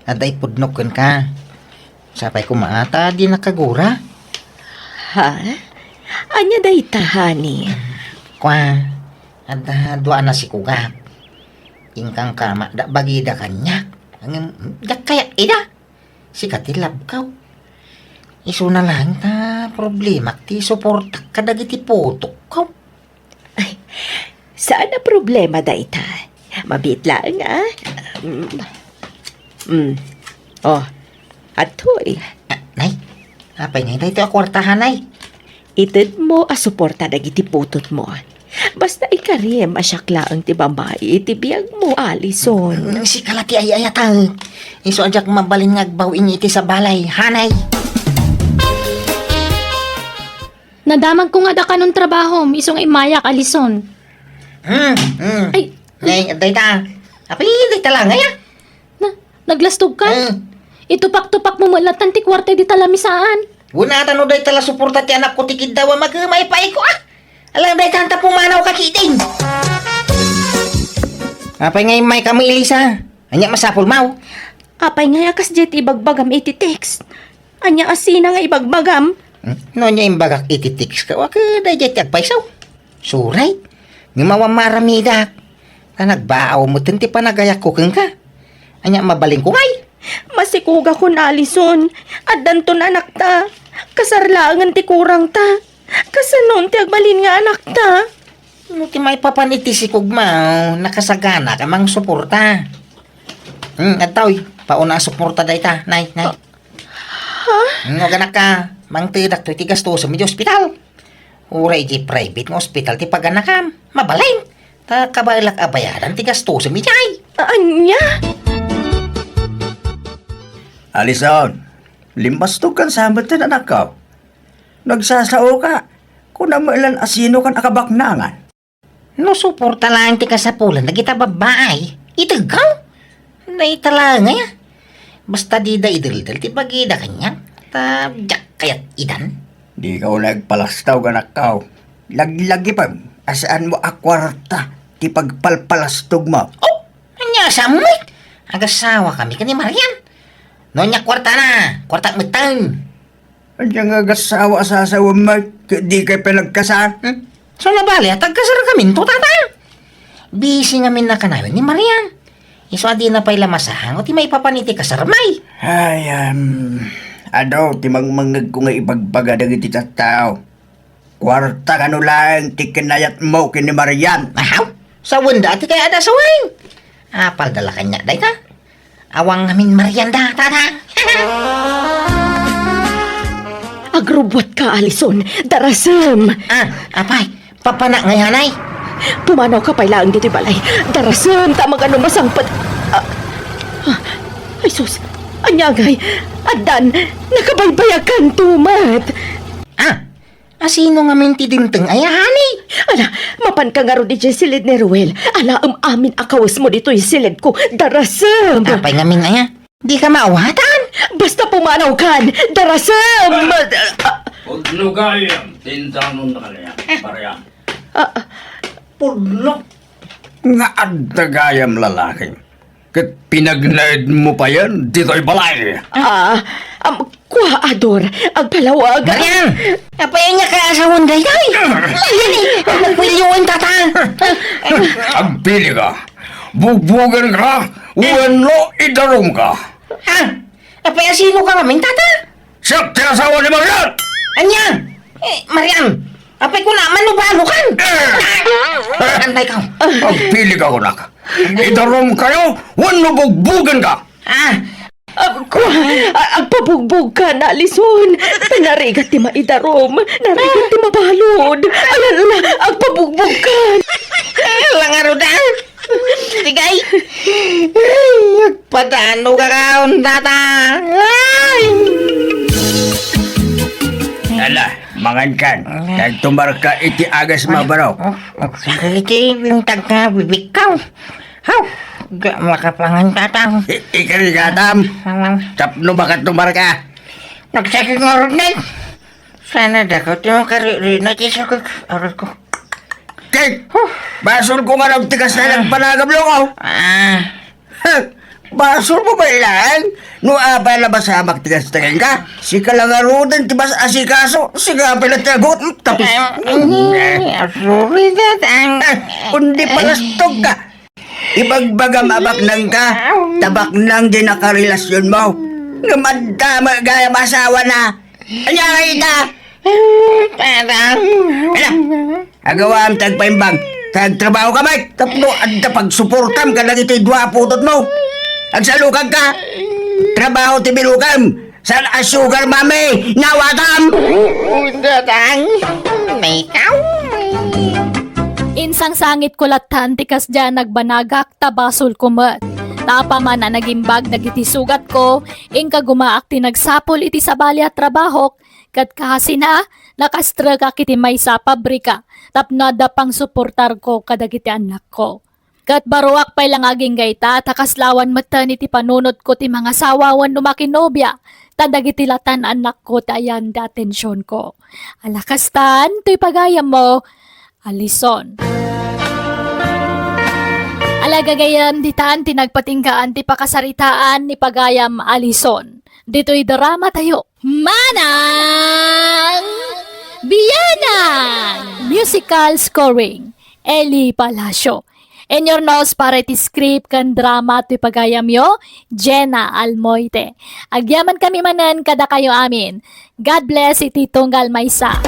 Aday pudnokin ka. Sapay kumaata, di nakagura. Ha? Anya dayta, honey? Kwa, ada dua na si kugap. Ingkang kama, da bagida kanya. Dak kaya, ida. Si katilab kaw. Isu na lang ta, problema, ti suporta kadagiti putok kaw. Saan na problema dayta? Mabit lang, Oh, atoy. Nay, apay ngay dahito akwartahan, nay. Itid mo suporta dagiti putot mo. Basta ikarim asyakla ang ti babae, itibiyag mo, Alison. Si kalati ay ayatang. Isu ajak mabalin ngagbaw inyo iti sa balay, hanay. Nadamag ko nga da ka nung trabaho, isong imayak, Alison. Ay, Nay, dayta. Apay, dayta lang, ngaya. Naglastog ka? Itupak-tupak mo malatan ti kwarta di talamisaan. Bunatan o dayta la suporta ti anak ko tikid daw magmay pa ko, Alam dayta hanta pumanaw kakiting. Apay ngay may kami, Elisa. Anya masapul mau. apay nga yakas jet ibagbagam iti text. Anya asina nga ibagbagam. No niya imbagak ititix ka, waka dayjay ti agpaysaw. Suray, nga mawamaramidak. Na nagbaaw mo tinti pa nagayak ko keng ka. Anya mabaling ko ngay. Masikuga ko na, Alison. At danto na anak ta. Kasarlaangan ti kurang ta. Kasanon ti agbalin nga anak ta. No ti may papaniti si Kugma, nakasagana ka mang suporta. Ataw, pauna suporta dayta, nay. Nga ganak ka, mang tidak to iti gasto sa medyo ospital. Uray di private nga ospital ti paganakam, mabalay. Ta kabailak abayaran ti gasto sa medjay. Anya? Alison, limbastog kan sabat na anak ka. Nagsasao ka. Kung namailan asino kan akabaknangan. No suporta lang ti kasapulan, nagita babaay. Itigaw. Naitala nga ya. Basta di da idildil, ti bagida kanya. Ta jak kayat idan. Di ka nagpalastaw anak ka. Laglagi pa. Asaan mo akwarta. Ti pagpalpalastog mo. Oh, anya samit. Agasawa kami kani Marian. No nya kwarta na, kwarta metang. Andiyan nga gasawa sa asawa mo. Di kayo pinagkasan. So nabali, at agkasara kami to tata. Busy ngamin na kanayon ni Marian. Iso adi na pa'y lamasahan o ti may papaniti kasarmay. Ay, ano, timang mangag ko nga ibagbaga ng iti tao. Kwarta ka no lang, ti kinayat mo kini Marian. Ahaw, sa wanda ti kaya da sa wing. Apal dala kanya, dayta. Awang ngamin Marian da, tata. Agrobot ka, Alison. Darasam. Apay, papana ngayanay. Pumanaw ka pa'y laang dito balay. Darasam, tamang ano masangpad. Ay, sus. Anyagay. Adan, nakabaybayakan tumat. Asino nga minti dinteng ayahani? Ala, mapan ka nga ro di silid ni Ruel. Ala, amin akawas mo dito yung silid ko. Darasam. Apay ngamin aya. Di ka maawatan. Basta pumanaw kan. Darasam. Pudlugayam, tindanon na kanya, Marian. Pudlok. Nga agdagayam lalaki. Kat pinagnaid mo pa yan, dito'y balay. Kuhaador, ang palawag. Marian! Apay niya kaya sa hunday day. Nagpilyoan tata. Agpili ka. Bugbugan ka, wano idarom ka. Ha? Apay sino ka mamin, tata? Siya tinasawa ni Marian! Anya? Marian, apay ko na manubano kan? Antay ka. Pagpili ka, kunak. Idarom kayo, wano bugbugan ka. Ang pabugbog ka na, Alison. Panarigat ti maidarom. Narigat ti mabalod. Alala, ang pabugbog ka. Langaro da. Sigay. Ay, padano ka kaon, tata. Ay. Ala, mangan kan. Nagtumbar ka iti agas mabaraw. Iti yung tagka bibikaw. Haw, ga makapangan tatang. Ikari katam. Tapno bakat tumbar ka. Nagsakit nga rin na. Sana dakot yung kariri na tisakot. Aral ko. Kay, basol ko nga nagtigas na nagpanagablo ko. Basol mo ba lang? No abala ba sa magtigas-tigas ka? Si kalangarudan tibas asikaso. Si kapila tagot. Tapos... Sorry, tatang. Kundi palastog ka. Ibagbagam abak nang ka. Tabak nang din nakarelasyon mo. Namadama gaya masawa na. Anyari ka? Tatang. Ala, agawa ang tagpaimbang. Tagtrabaho ka, Mike. Tapno, anda pagsuportam ka lang ito'y dwaputot mo. Agsalukag ka. Trabaho ti bilukam. San a sugar mami, nawatam. Tatang. May ikaw. Insang sangit kulatan tikas dyan nagbanagak tabasol kumat. Tapa man na nagimbag nagiti sugat ko, ingka gumaak ti nagsapol iti sabali at trabahok, kat kasi na nakastra ka kiti may sa pabrika, tapnada pang suportar ko kadagiti anak ko. Kat baruak pa'y lang aging gayta, takaslawan matan iti panunot ko ti mga sawawan numakinobya, tadagiti latan anak ko tayan da atensyon ko. Alakastan, to'y pagayam mo, Alison. Alagagayam ditaan tinagpatinggaan ti pakasaritaan ni pagayam Alison. Dito'y drama tayo. Manang Biyanan! Musical scoring, Eli Palacio. In your nose para iti script kan drama ti pagayam yo, Jenna Almoite. Agyaman kami manen kada kayo amin. God bless iti tunggal maysa.